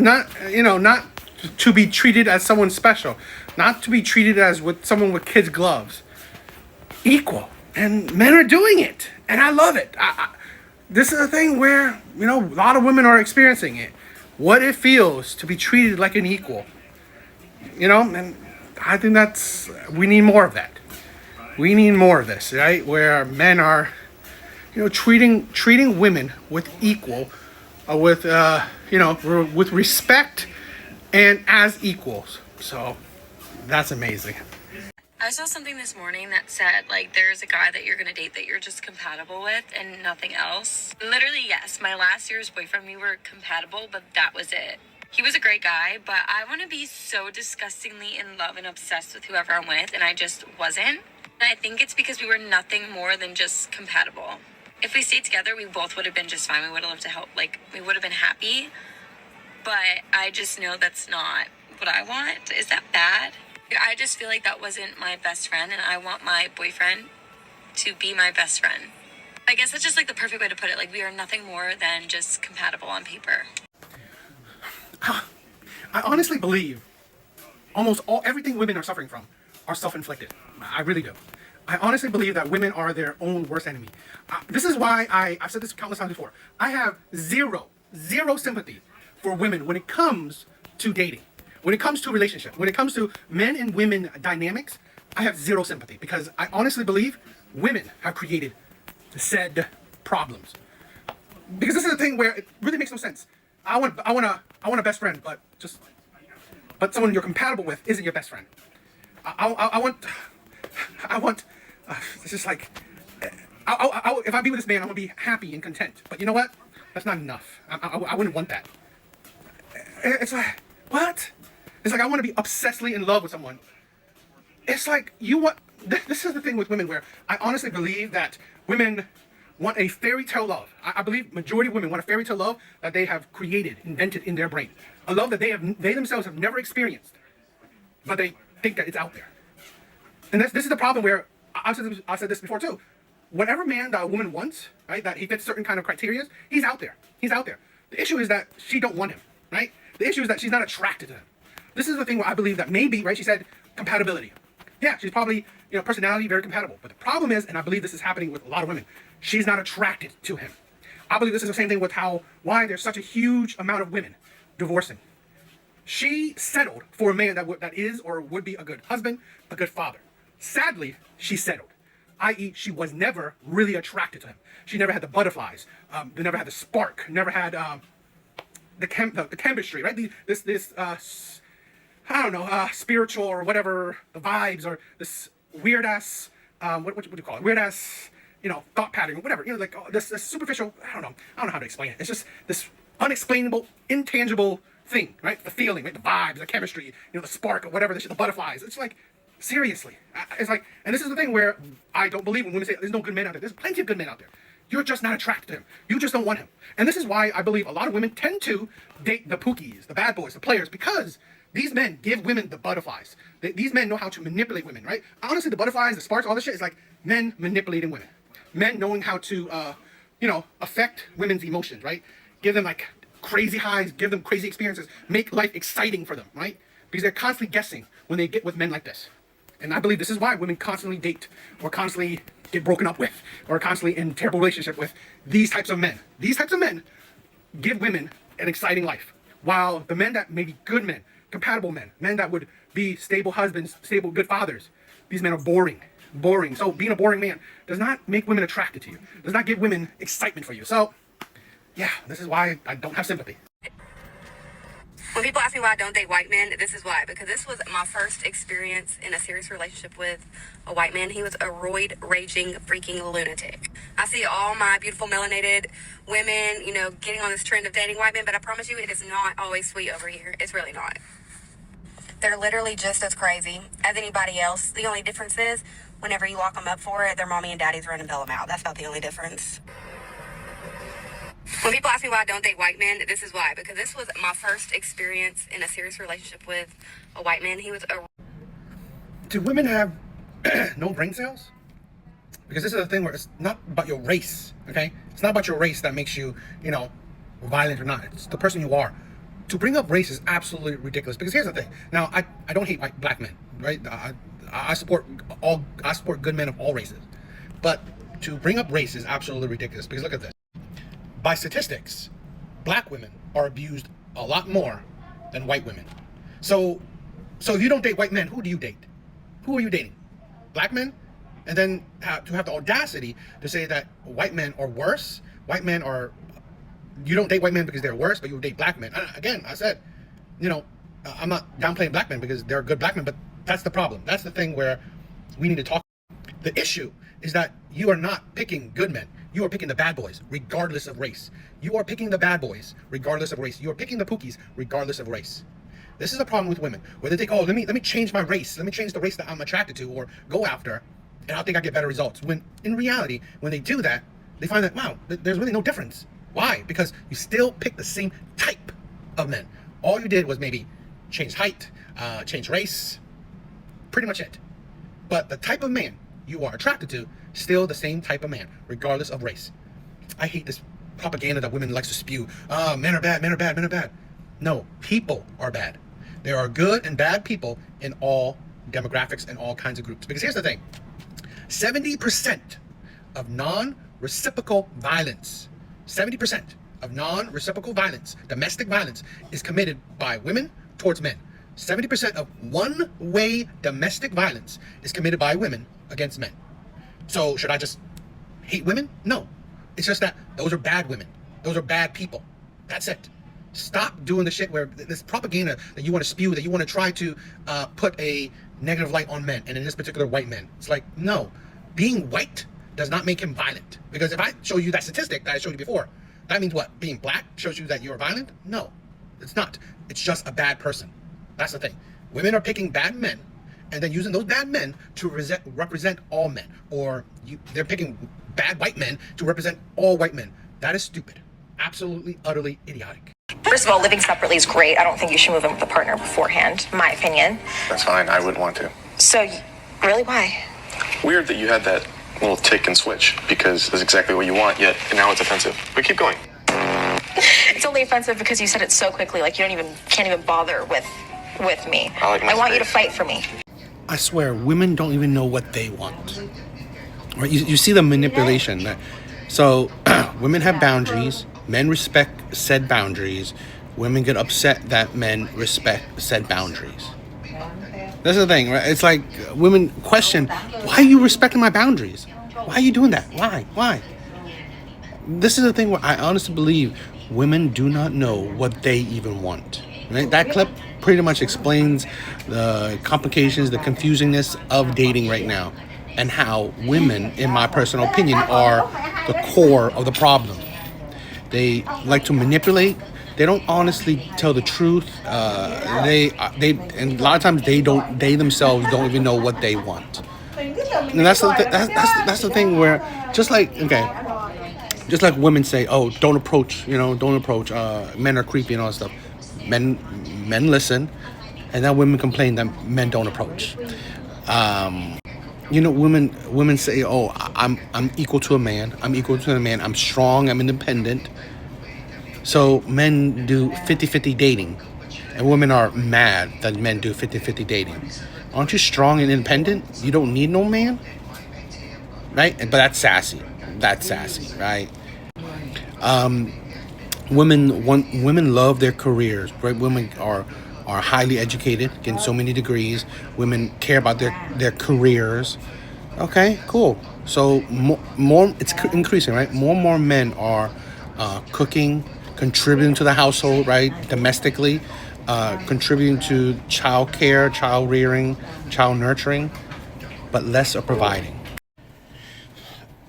to be treated as someone special. Not to be treated as with someone with kids' gloves. Equal. And men are doing it. And I love it. This is a thing where, a lot of women are experiencing it. What it feels to be treated like an equal. And I think we need more of that. We need more of this, right? Where men are, treating women with equal, with respect and as equals. So that's amazing. I saw something this morning that said, there's a guy that you're going to date that you're just compatible with and nothing else. Literally, yes. My last year's boyfriend, we were compatible, but that was it. He was a great guy, but I want to be so disgustingly in love and obsessed with whoever I'm with, and I just wasn't. And I think it's because we were nothing more than just compatible. If we stayed together, we both would have been just fine. We would have lived to help. We would have been happy. But I just know that's not what I want. Is that bad? I just feel like that wasn't my best friend, and I want my boyfriend to be my best friend. I guess that's just the perfect way to put it. We are nothing more than just compatible on paper. I honestly believe everything women are suffering from are self-inflicted. I really do. I honestly believe that women are their own worst enemy. This is why I've said this countless times before. I have zero sympathy for women when it comes to dating. When it comes to relationships, when it comes to men and women dynamics, I have zero sympathy because I honestly believe women have created said problems. Because this is the thing where it really makes no sense. I want a best friend, but someone you're compatible with isn't your best friend. I want. It's just if I be with this man, I want to be happy and content. But you know what? That's not enough. I wouldn't want that. It's what? It's I want to be obsessively in love with someone. It's you want. This is the thing with women where I honestly believe that women want a fairy tale love. I believe majority of women want a fairy tale love that they have invented in their brain. A love that they themselves have never experienced, but they think that it's out there. And this is the problem where I've said this before too. Whatever man that a woman wants, right, that he fits certain kind of criteria, he's out there. The issue is that she don't want him, right? The issue is that she's not attracted to him. This is the thing where I believe that maybe, right, she said compatibility. Yeah, she's probably, personality, very compatible. But the problem is, and I believe this is happening with a lot of women, she's not attracted to him. I believe this is the same thing with why there's such a huge amount of women divorcing. She settled for a man that is or would be a good husband, a good father. Sadly, she settled, i.e. she was never really attracted to him. She never had the butterflies. They never had the spark. Never had the chemistry, right? Spiritual or whatever, the vibes or this weird ass, what do you call it? Weird ass, thought pattern, whatever. This superficial. I don't know how to explain it. It's just this unexplainable, intangible thing, right? The feeling, right? The vibes, the chemistry, the spark or whatever. The butterflies. It's like, seriously, it's like, and this is the thing where I don't believe when women say there's no good men out there. There's plenty of good men out there. You're just not attracted to him. You just don't want him. And this is why I believe a lot of women tend to date the pookies, the bad boys, the players, because these men give women the butterflies. These men know how to manipulate women, right? Honestly, the butterflies, the sparks, all this shit is like men manipulating women. Men knowing how to, affect women's emotions, right? Give them like crazy highs, give them crazy experiences, make life exciting for them, right? Because they're constantly guessing when they get with men like this. And I believe this is why women constantly date or constantly get broken up with or constantly in terrible relationship with these types of men. These types of men give women an exciting life. While the men that may be good men, compatible men, men that would be stable husbands, stable good fathers, these men are boring. So being a boring man does not make women attracted to you. Does not give women excitement for you. So, yeah, this is why I don't have sympathy. When people ask me why I don't date white men, this is why. Because this was my first experience in a serious relationship with a white man. He was a roid-raging freaking lunatic. I see all my beautiful melanated women, getting on this trend of dating white men, but I promise you it is not always sweet over here. It's really not. They're literally just as crazy as anybody else. The only difference is whenever you lock them up for it, their mommy and daddy's running bail them out. That's about the only difference. When people ask me why I don't date white men, this is why. Because this was my first experience in a serious relationship with a white man. He was a... Do women have no brain cells? Because this is the thing where it's not about your race, okay? It's not about your race that makes you, violent or not. It's the person you are. To bring up race is absolutely ridiculous. Because here's the thing. Now, I don't hate black men, right? I support good men of all races. But to bring up race is absolutely ridiculous. Because look at this. By statistics, black women are abused a lot more than white women. So if you don't date white men, who do you date? Who are you dating? Black men? And then to have the audacity to say that white men are worse. White men are... You don't date white men because they're worse, but you date black men. Again, I said, I'm not downplaying black men because they're good black men, but that's the problem. That's the thing where we need to talk. The issue is that you are not picking good men. You are picking the bad boys, regardless of race. You are picking the bad boys, regardless of race. You are picking the pookies, regardless of race. This is a problem with women, where they think, oh, let me change my race. Let me change the race that I'm attracted to or go after, and I think I get better results. When in reality, when they do that, they find that, wow, there's really no difference. Why? Because you still pick the same type of men. All you did was maybe change height, change race, pretty much it. But the type of man you are attracted to, still the same type of man, regardless of race. I hate this propaganda that women likes to spew. Men are bad, men are bad, men are bad. No, people are bad. There are good and bad people in all demographics and all kinds of groups. Because here's the thing. 70% of non-reciprocal violence, 70% of non-reciprocal violence, domestic violence, is committed by women towards men. 70% of one-way domestic violence is committed by women against men. So should I just hate women? No. It's just that those are bad women. Those are bad people. That's it. Stop doing the shit where this propaganda that you want to spew, that you want to try to put a negative light on men, and in this particular white men. It's like, no. Being white does not make him violent. Because if I show you that statistic that I showed you before, that means what? Being black shows you that you're violent? No, it's not. It's just a bad person. That's the thing. Women are picking bad men and then using those bad men to represent all men. Or they're picking bad white men to represent all white men. That is stupid. Absolutely, utterly idiotic. First of all, living separately is great. I don't think you should move in with a partner beforehand, in my opinion. That's fine. I wouldn't want to. So, really, why? Weird that you had that little tick and switch, because that's exactly what you want, yet now it's offensive. But keep going. It's a totally offensive because you said it so quickly. Like, can't even bother with me. I want you to fight for me. I swear, women don't even know what they want. Right? You see the manipulation. So, women have boundaries. Men respect said boundaries. Women get upset that men respect said boundaries. That's the thing, right? It's like women question, why are you respecting my boundaries? Why are you doing that? Why? This is the thing where I honestly believe women do not know what they even want. Right? That clip pretty much explains the complications, the confusingness of dating right now, and how women, in my personal opinion, are the core of the problem. They like to manipulate. They don't honestly tell the truth. They and a lot of times they themselves don't even know what they want. And that's the thing where just like women say, oh, don't approach men are creepy and all that stuff. Men listen, and then women complain that men don't approach. Women say, oh, I'm equal to a man. I'm strong. I'm independent. So men do 50-50 dating, and women are mad that men do 50-50 dating. Aren't you strong and independent? You don't need no man, right? But that's sassy, right? Women love their careers, right? Women are highly educated, getting so many degrees. Women care about their careers. Okay, cool. So more it's increasing, right? More and more men are cooking, contributing to the household, right? Domestically, contributing to child care, child rearing, child nurturing, but less are providing.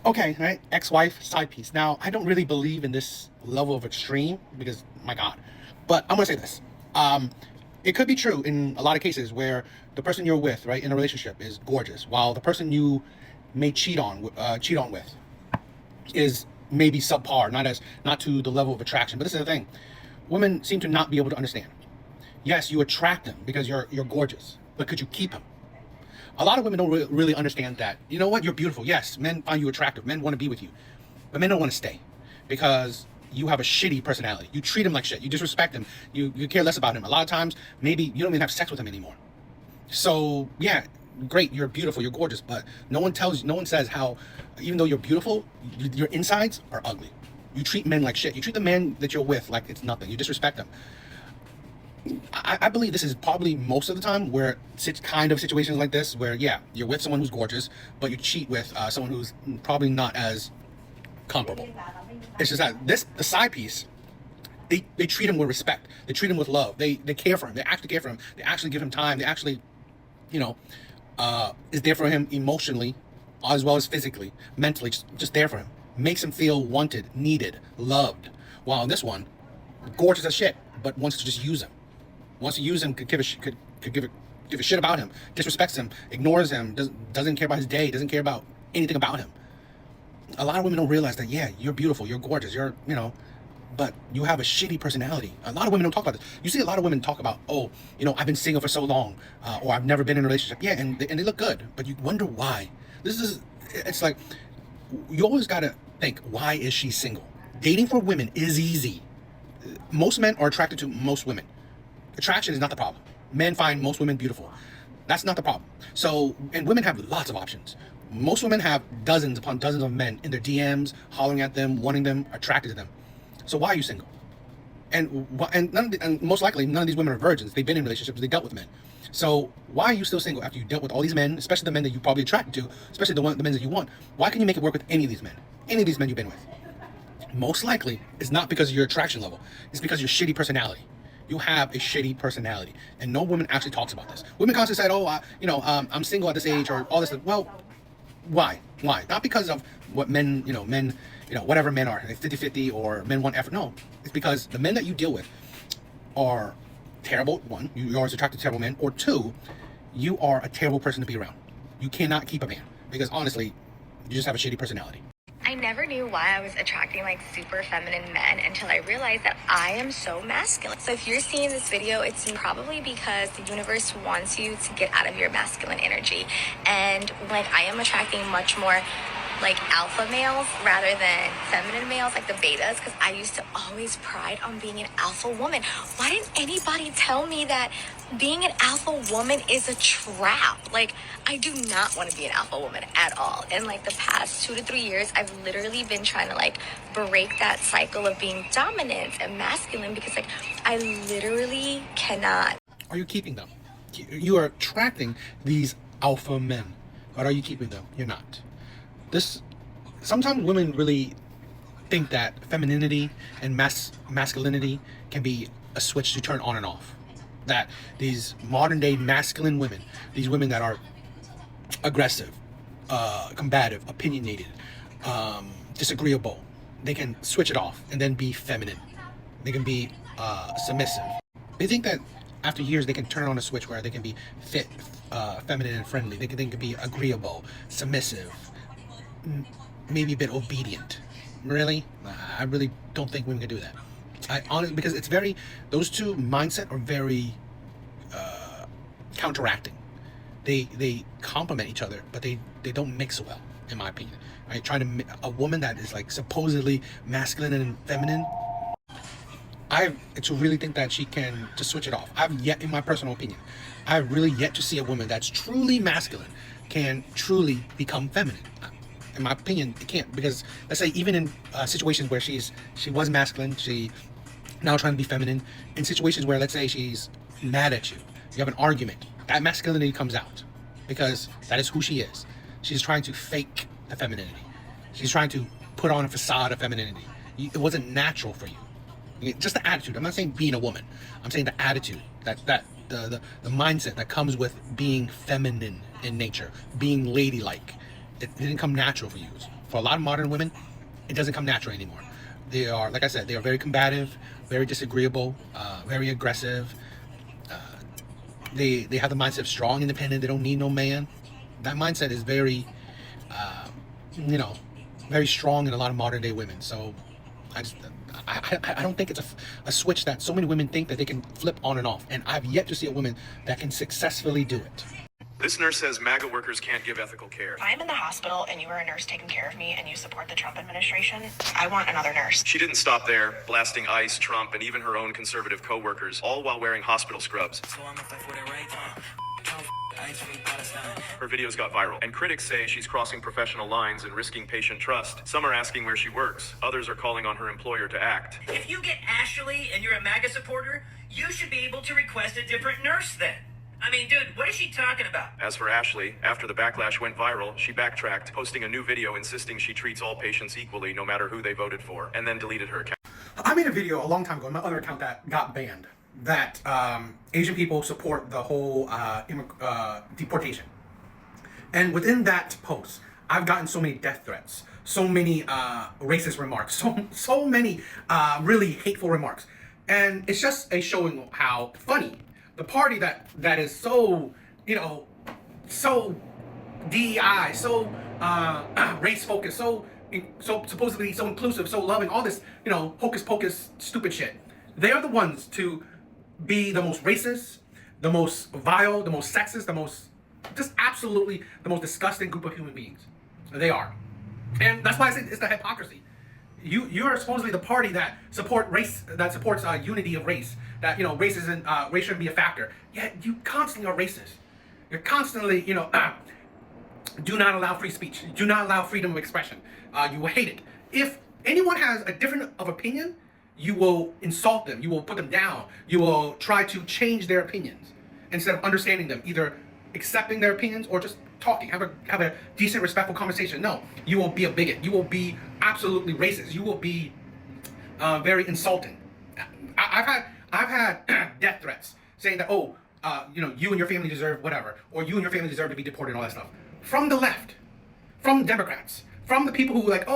Okay, right? Ex-wife, side piece. Now, I don't really believe in this level of extreme because, my God. But I'm going to say this. It could be true in a lot of cases where the person you're with, right, in a relationship is gorgeous, while the person you may cheat on with is maybe subpar, not to the level of attraction. But this is the thing. Women seem to not be able to understand. Yes, you attract them because you're gorgeous, but could you keep them? A lot of women don't really understand that. You know what? You're beautiful. Yes, men find you attractive. Men want to be with you. But men don't want to stay because you have a shitty personality. You treat him like shit. You disrespect him. You care less about him. A lot of times, maybe you don't even have sex with him anymore. So, yeah, great. You're beautiful. You're gorgeous. But no one says how, even though you're beautiful, your insides are ugly. You treat men like shit. You treat the man that you're with like it's nothing. You disrespect them. I believe this is probably most of the time where kind of situations like this where, yeah, you're with someone who's gorgeous, but you cheat with someone who's probably not as comparable. It's just that the side piece, they treat him with respect. They treat him with love. They care for him. They actually care for him. They actually give him time. They actually, is there for him emotionally as well as physically, mentally, just there for him. Makes him feel wanted, needed, loved. While this one, gorgeous as shit, but wants to just use him. Wants to use him, could give a shit about him, disrespects him, ignores him, doesn't care about his day, doesn't care about anything about him. A lot of women don't realize that, yeah, you're beautiful, you're gorgeous, but you have a shitty personality. A lot of women don't talk about this. You see a lot of women talk about, oh, I've been single for so long, or I've never been in a relationship. Yeah, and they look good, but you wonder why. It's like, you always gotta think, why is she single? Dating for women is easy. Most men are attracted to most women. Attraction is not the problem. Men find most women beautiful. That's not the problem. So, and women have lots of options. Most women have dozens upon dozens of men in their DMs, hollering at them, wanting them, attracted to them. So why are you single? And most likely, none of these women are virgins. They've been in relationships. They dealt with men. So why are you still single after you dealt with all these men, especially the men that you're probably attracted to, especially the men that you want? Why can't you make it work with any of these men? Any of these men you've been with? Most likely, it's not because of your attraction level. It's because of your shitty personality. You have a shitty personality, and no woman actually talks about this. Women constantly say, "Oh, I'm single at this age," or all this. Well, why? Not because of what men, whatever men are, 50-50, or men want effort. No, it's because the men that you deal with are terrible. One, you're always attracted to terrible men, or two, you are a terrible person to be around. You cannot keep a man because honestly, you just have a shitty personality. I never knew why I was attracting super feminine men until I realized that I am so masculine. So if you're seeing this video, it's probably because the universe wants you to get out of your masculine energy. And I am attracting much more like alpha males rather than feminine males, like the betas, because I used to always pride on being an alpha woman. Why didn't anybody tell me that being an alpha woman is a trap? Like, I do not want to be an alpha woman at all. And like the past 2 to 3 years, I've literally been trying to like break that cycle of being dominant and masculine, because like I literally cannot. Are you keeping them? You are attracting these alpha men, but are you keeping them? You're not. Sometimes women really think that femininity and masculinity can be a switch to turn on and off. That these modern day masculine women, these women that are aggressive, combative, opinionated, disagreeable, they can switch it off and then be feminine. They can be submissive. They think that after years they can turn on a switch where they can be fit, feminine and friendly. They can be agreeable, submissive, maybe a bit obedient. Really? I really don't think women can do that. I honestly, because it's very, those two mindset are very counteracting. They complement each other, but they don't mix well, in my opinion. Right? Trying to, a woman that is like supposedly masculine and feminine, I really think that she can just switch it off. I've yet, in my personal opinion, I've really yet to see a woman that's truly masculine can truly become feminine. In my opinion, it can't, because let's say even in situations where she was masculine, she now trying to be feminine. In situations where, let's say, she's mad at you, you have an argument, that masculinity comes out because that is who she is. She's trying to fake the femininity. She's trying to put on a facade of femininity. It wasn't natural for you. Just the attitude. I'm not saying being a woman. I'm saying the attitude, the mindset that comes with being feminine in nature, being ladylike. It didn't come natural for you. For a lot of modern women, it doesn't come natural anymore. They are, like I said, they are very combative, very disagreeable, very aggressive. They have the mindset of strong, independent. They don't need no man. That mindset is very, very strong in a lot of modern day women. So I don't think it's a switch that so many women think that they can flip on and off. And I've yet to see a woman that can successfully do it. This nurse says MAGA workers can't give ethical care. If I'm in the hospital and you are a nurse taking care of me and you support the Trump administration, I want another nurse. She didn't stop there, blasting ICE, Trump, and even her own conservative co-workers, all while wearing hospital scrubs. Her videos got viral, and critics say she's crossing professional lines and risking patient trust. Some are asking where she works. Others are calling on her employer to act. If you get Ashley and you're a MAGA supporter, you should be able to request a different nurse then. I mean, dude, what is she talking about? As for Ashley, after the backlash went viral, she backtracked, posting a new video insisting she treats all patients equally no matter who they voted for, and then deleted her account. I made a video a long time ago on my other account that got banned, that Asian people support the whole deportation. And within that post, I've gotten so many death threats, so many racist remarks, so many really hateful remarks. And it's just a showing how funny the party that is so, so DEI, so race focused, so supposedly so inclusive, so loving, all this, hocus pocus stupid shit. They are the ones to be the most racist, the most vile, the most sexist, the most, just absolutely the most disgusting group of human beings. They are. And that's why I say it's the hypocrisy. You are supposedly the party that supports unity of race, that race shouldn't be a factor. Yet you constantly are racist. You're constantly do not allow free speech. Do not allow freedom of expression. You will hate it. If anyone has a different of opinion, you will insult them. You will put them down. You will try to change their opinions instead of understanding them, either accepting their opinions or just talking, have a decent, respectful conversation. No, you will be a bigot. You will be absolutely racist. You will be very insulting. I've had death threats saying that, you and your family deserve whatever, or you and your family deserve to be deported and all that stuff. From the left, from Democrats, from the people who are like,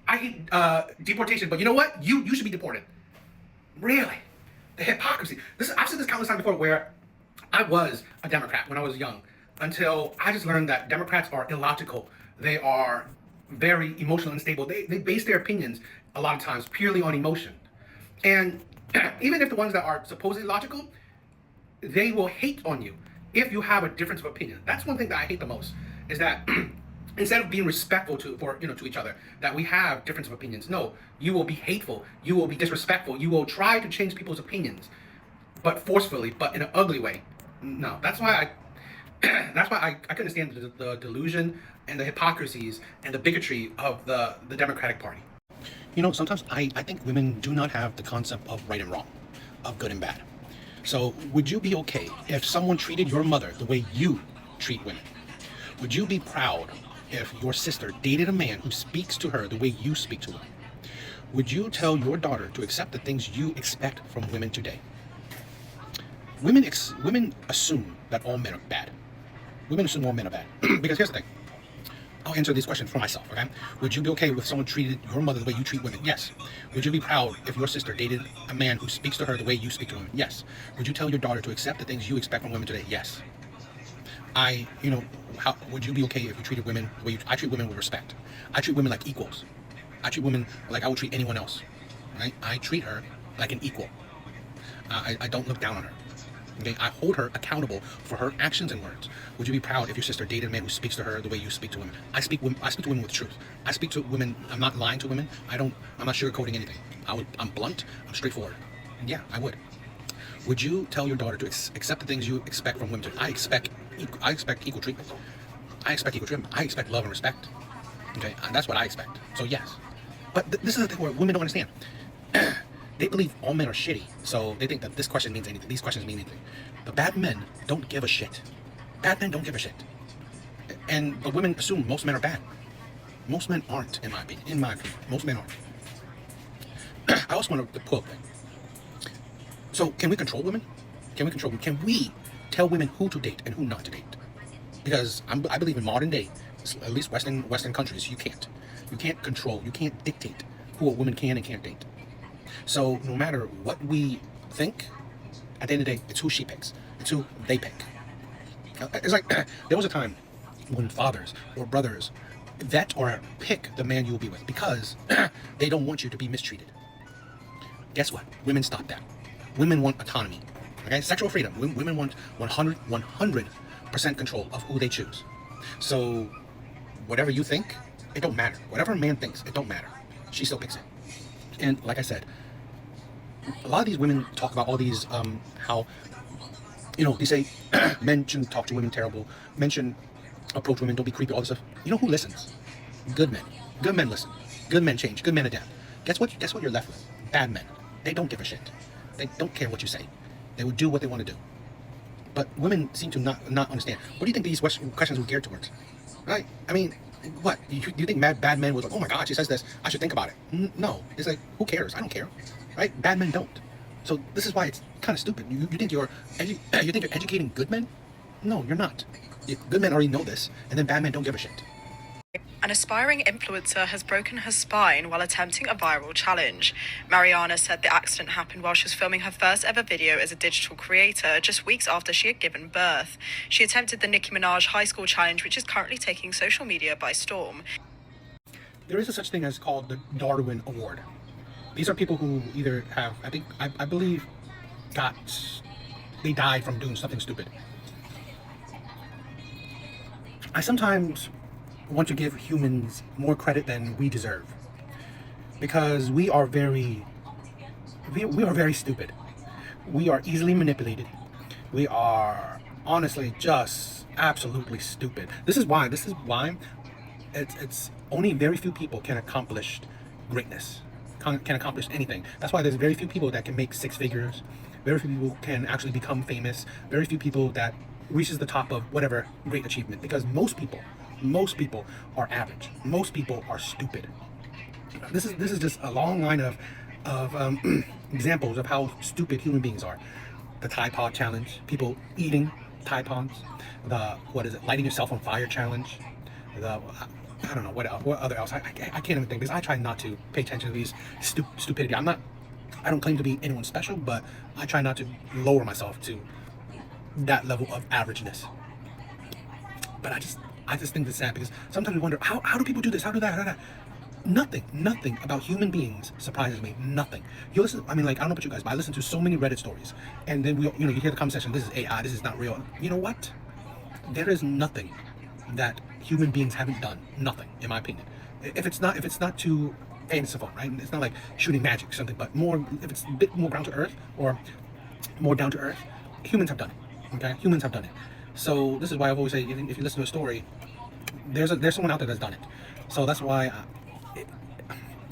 I hate deportation, but you know what? You should be deported. Really? The hypocrisy. I've said this countless times before, where I was a Democrat when I was young, until I just learned that Democrats are illogical. They are very emotional and unstable. They base their opinions a lot of times purely on emotion. And even if the ones that are supposedly logical, they will hate on you if you have a difference of opinion. That's one thing that I hate the most, is that instead of being respectful to each other, that we have difference of opinions. No, you will be hateful, you will be disrespectful, you will try to change people's opinions, but forcefully, but in an ugly way. No, that's why I couldn't stand the delusion and the hypocrisies and the bigotry of the Democratic Party. You know, sometimes I think women do not have the concept of right and wrong, of good and bad. So would you be okay if someone treated your mother the way you treat women? Would you be proud if your sister dated a man who speaks to her the way you speak to her? Would you tell your daughter to accept the things you expect from women today? Women assume that all men are bad. Women assume all men are bad. Because here's the thing. I'll answer these questions for myself, okay? Would you be okay if someone treated your mother the way you treat women? Yes. Would you be proud if your sister dated a man who speaks to her the way you speak to women? Yes. Would you tell your daughter to accept the things you expect from women today? Yes. How would you be okay if you treated women the way I treat women with respect? I treat women like equals. I treat women like I would treat anyone else, right? I treat her like an equal. I don't look down on her. Okay, I hold her accountable for her actions and words. Would you be proud if your sister dated a man who speaks to her the way you speak to women? I speak to women with truth. I speak to women. I'm not lying to women. I'm not sugarcoating anything. I'm blunt. I'm straightforward. And yeah, I would. Would you tell your daughter to accept the things you expect from women? I expect equal treatment. I expect equal treatment. I expect love and respect. Okay, and that's what I expect. So yes, but this is the thing where women don't understand. They believe all men are shitty, so they think that this question means anything. These questions mean anything. The bad men don't give a shit. Bad men don't give a shit. And the women assume most men are bad. Most men aren't, in my opinion. Most men aren't. I also want to pull up thing. So, can we control women? Can we tell women who to date and who not to date? Because I believe in modern day, at least Western countries, you can't. You can't control, you can't dictate who a woman can and can't date. So no matter what we think, at the end of the day, it's who she picks. It's who they pick. It's like, there was a time when fathers or brothers vet or pick the man you will be with because they don't want you to be mistreated. Guess what? Women stop that. Women want autonomy. Okay? Sexual freedom. Women want 100% control of who they choose. So whatever you think, it don't matter. Whatever a man thinks, it don't matter. She still picks it. And like I said, a lot of these women talk about all these, how, they say men shouldn't talk to women terrible, men shouldn't approach women, don't be creepy, all this stuff. You know who listens? Good men. Good men listen. Good men change. Good men adapt. Guess what you're left with? Bad men. They don't give a shit. They don't care what you say. They will do what they want to do. But women seem to not understand. What do you think these questions were geared towards? Right? I mean, what? You think bad men was like, oh my God, she says this, I should think about it. No. It's like, who cares? I don't care. Right? Bad men don't. So this is why it's kind of stupid. You think you're educating good men? No, you're not. Good men already know this, and then bad men don't give a shit. An aspiring influencer has broken her spine while attempting a viral challenge. Mariana said the accident happened while she was filming her first ever video as a digital creator, just weeks after she had given birth. She attempted the Nicki Minaj High School Challenge, which is currently taking social media by storm. There is a such thing as called the Darwin Award. These are people who either have, I believe, they died from doing something stupid. I sometimes want to give humans more credit than we deserve, because we are very stupid. We are easily manipulated. We are honestly just absolutely stupid. This is why it's only very few people can accomplish greatness, can accomplish anything. That's why there's very few people that can make six figures. Very few people can actually become famous. Very few people that reaches the top of whatever great achievement, because most people are average. Most people are stupid. This is just a long line of examples of how stupid human beings are. The Tide Pod challenge, people eating Tide Pods. The lighting yourself on fire challenge. I don't know what else. What other else? I can't even think, because I try not to pay attention to these stupidity. I don't claim to be anyone special, but I try not to lower myself to that level of averageness. But I just think it's sad, because sometimes we wonder, how do people do this? How do that? Nothing about human beings surprises me. Nothing. You listen, I don't know about you guys, but I listen to so many Reddit stories, and then you hear the comment section, this is AI, this is not real. You know what? There is nothing that human beings haven't done nothing, in my opinion. If it's not too fanciful, right? It's not like shooting magic or something, but more, if it's a bit more ground to earth or more down to earth, humans have done it. Okay, humans have done it. So this is why I've always say, if you listen to a story, there's someone out there that's done it. So that's why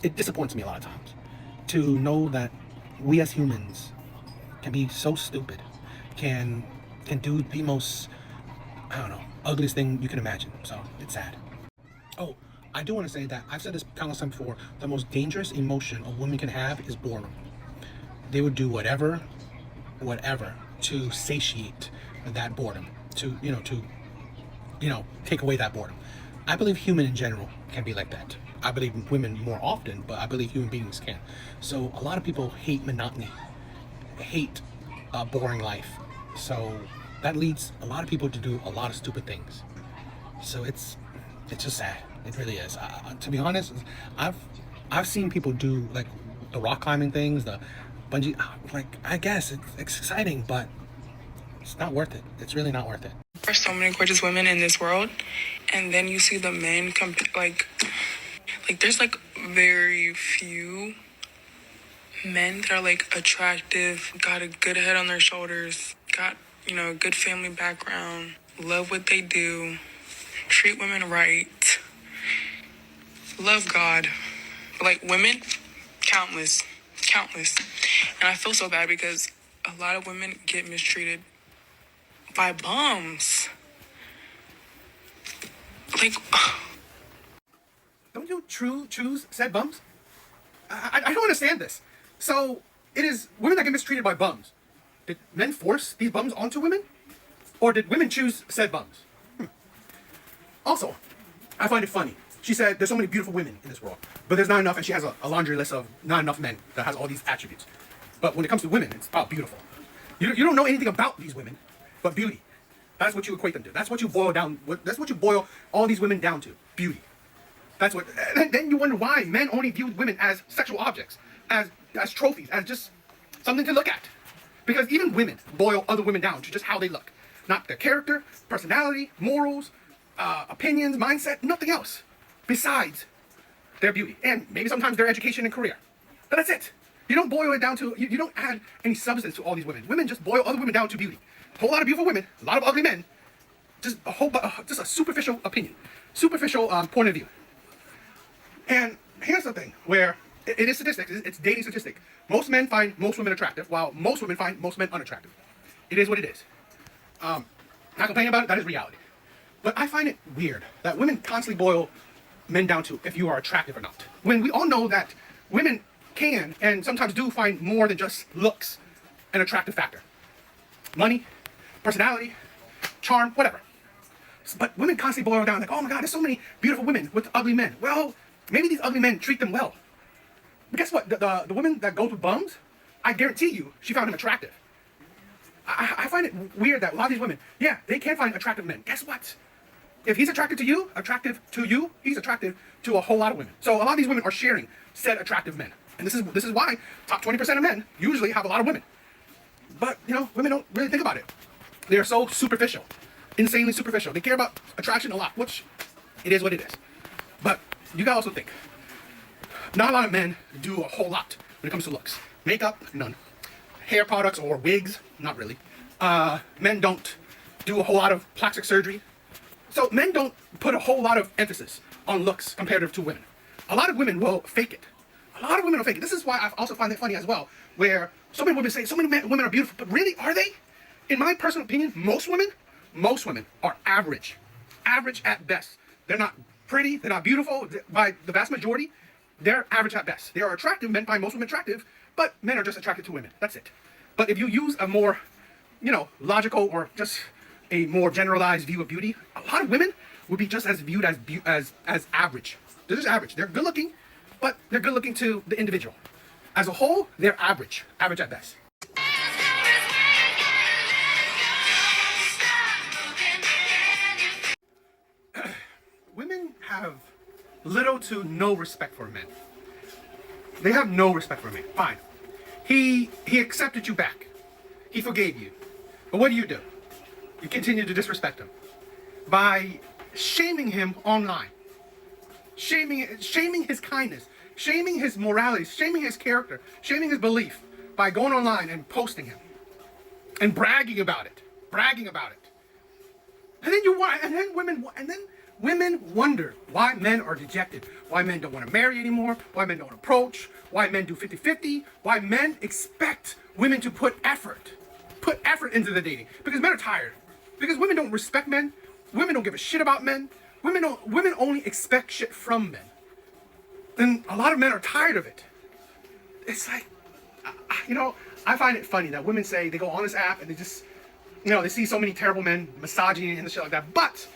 it disappoints me a lot of times to know that we as humans can be so stupid, can do the most, I don't know, ugliest thing you can imagine. So it's sad. Oh, I do want to say that I've said this countless times before. The most dangerous emotion a woman can have is boredom. They would do whatever to satiate that boredom, to take away that boredom. I believe human in general can be like that. I believe women more often, but I believe human beings can. So a lot of people hate monotony, hate a boring life. So that leads a lot of people to do a lot of stupid things. So it's just sad. It really is. To be honest, I've seen people do like the rock climbing things, the bungee. Like, I guess it's exciting, but it's not worth it. It's really not worth it. There's so many gorgeous women in this world, and then you see the men like there's like very few men that are like attractive, got a good head on their shoulders, got a good family background, love what they do, treat women right, love God. But like women, countless. And I feel so bad because a lot of women get mistreated by bums. Like, don't you choose said bums? I don't understand this. So it is women that get mistreated by bums. Did men force these bums onto women? Or did women choose said bums? Also, I find it funny. She said there's so many beautiful women in this world, but there's not enough, and she has a laundry list of not enough men that has all these attributes. But when it comes to women, it's about beautiful. You don't know anything about these women, but beauty. That's what you equate them to. That's what you boil down. That's what you boil all these women down to. Beauty. That's what. And then you wonder why men only view women as sexual objects, as trophies, as just something to look at. Because even women boil other women down to just how they look, not their character, personality, morals, opinions, mindset, nothing else besides their beauty and maybe sometimes their education and career. But that's it. You don't boil it down to. You don't add any substance to all these women. Women just boil other women down to beauty. A whole lot of beautiful women, a lot of ugly men, just a superficial opinion, superficial point of view. And here's the thing, where it is statistics, it's dating statistic. Most men find most women attractive, while most women find most men unattractive. It is what it is. Not complaining about it, that is reality. But I find it weird that women constantly boil men down to if you are attractive or not. When we all know that women can and sometimes do find more than just looks an attractive factor. Money, personality, charm, whatever. But women constantly boil down like, oh my God, there's so many beautiful women with ugly men. Well, maybe these ugly men treat them well. But guess what? The women that go to bums, I guarantee you, she found him attractive. I find it weird that a lot of these women, yeah, they can find attractive men. Guess what? If he's attracted to you, he's attractive to a whole lot of women. So a lot of these women are sharing said attractive men. And this is why top 20% of men usually have a lot of women. But, women don't really think about it. They are so superficial, insanely superficial. They care about attraction a lot, which it is what it is. But you gotta also think, not a lot of men do a whole lot when it comes to looks. Makeup, none. Hair products or wigs, not really. Men don't do a whole lot of plastic surgery. So men don't put a whole lot of emphasis on looks comparative to women. A lot of women will fake it. This is why I also find it funny as well, where so many women say so many women are beautiful, but really, are they? In my personal opinion, most women are average. Average at best. They're not pretty, they're not beautiful. By the vast majority, they're average at best. They are attractive. Men find most women attractive, but men are just attracted to women. That's it. But if you use a more, logical or just a more generalized view of beauty, a lot of women would be just as viewed as average. They're just average. They're good looking, but they're good looking to the individual. As a whole, they're average at best. Women have little to no respect for men. They have no respect for men. Fine. He accepted you back. He forgave you. But what do? You continue to disrespect him by shaming him online, shaming his kindness, shaming his morality, shaming his character, shaming his belief by going online and posting him and bragging about it. And then women wonder why men are dejected, why men don't want to marry anymore, why men don't approach, why men do 50-50, why men expect women to put effort into the dating. Because men are tired. Because women don't respect men. Women don't give a shit about men. Women only expect shit from men. And a lot of men are tired of it. It's like, I find it funny that women say they go on this app and they just, they see so many terrible men, misogyny and shit like that. But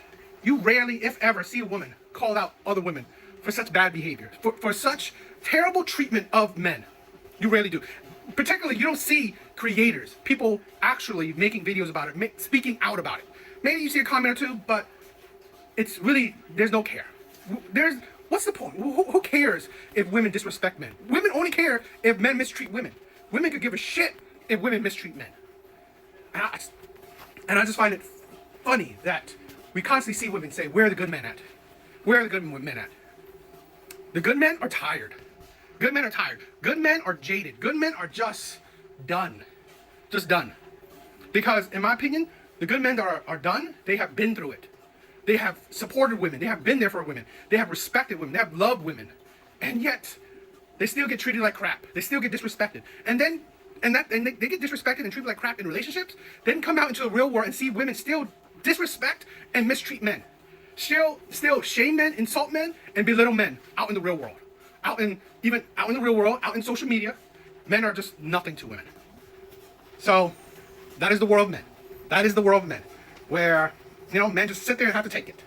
you rarely, if ever, see a woman call out other women for such bad behavior, for such terrible treatment of men. You rarely do. Particularly, you don't see creators, people actually making videos about it, speaking out about it. Maybe you see a comment or two, but it's really, there's no care. What's the point? Who cares if women disrespect men? Women only care if men mistreat women. Women could give a shit if women mistreat men. And I just find it funny that we constantly see women say, where are the good men at? Where are the good men at? The good men are tired. Good men are tired. Good men are jaded. Good men are just done. Just done. Because, in my opinion, the good men that are done, they have been through it. They have supported women. They have been there for women. They have respected women. They have loved women. And yet, they still get treated like crap. They still get disrespected. And they get disrespected and treated like crap in relationships, then come out into the real world and see women still disrespect and mistreat men. Still shame men, insult men, and belittle men out in the real world. Out in the real world, out in social media, men are just nothing to women. So, that is the world of men. That is the world of men. Where, men just sit there and have to take it.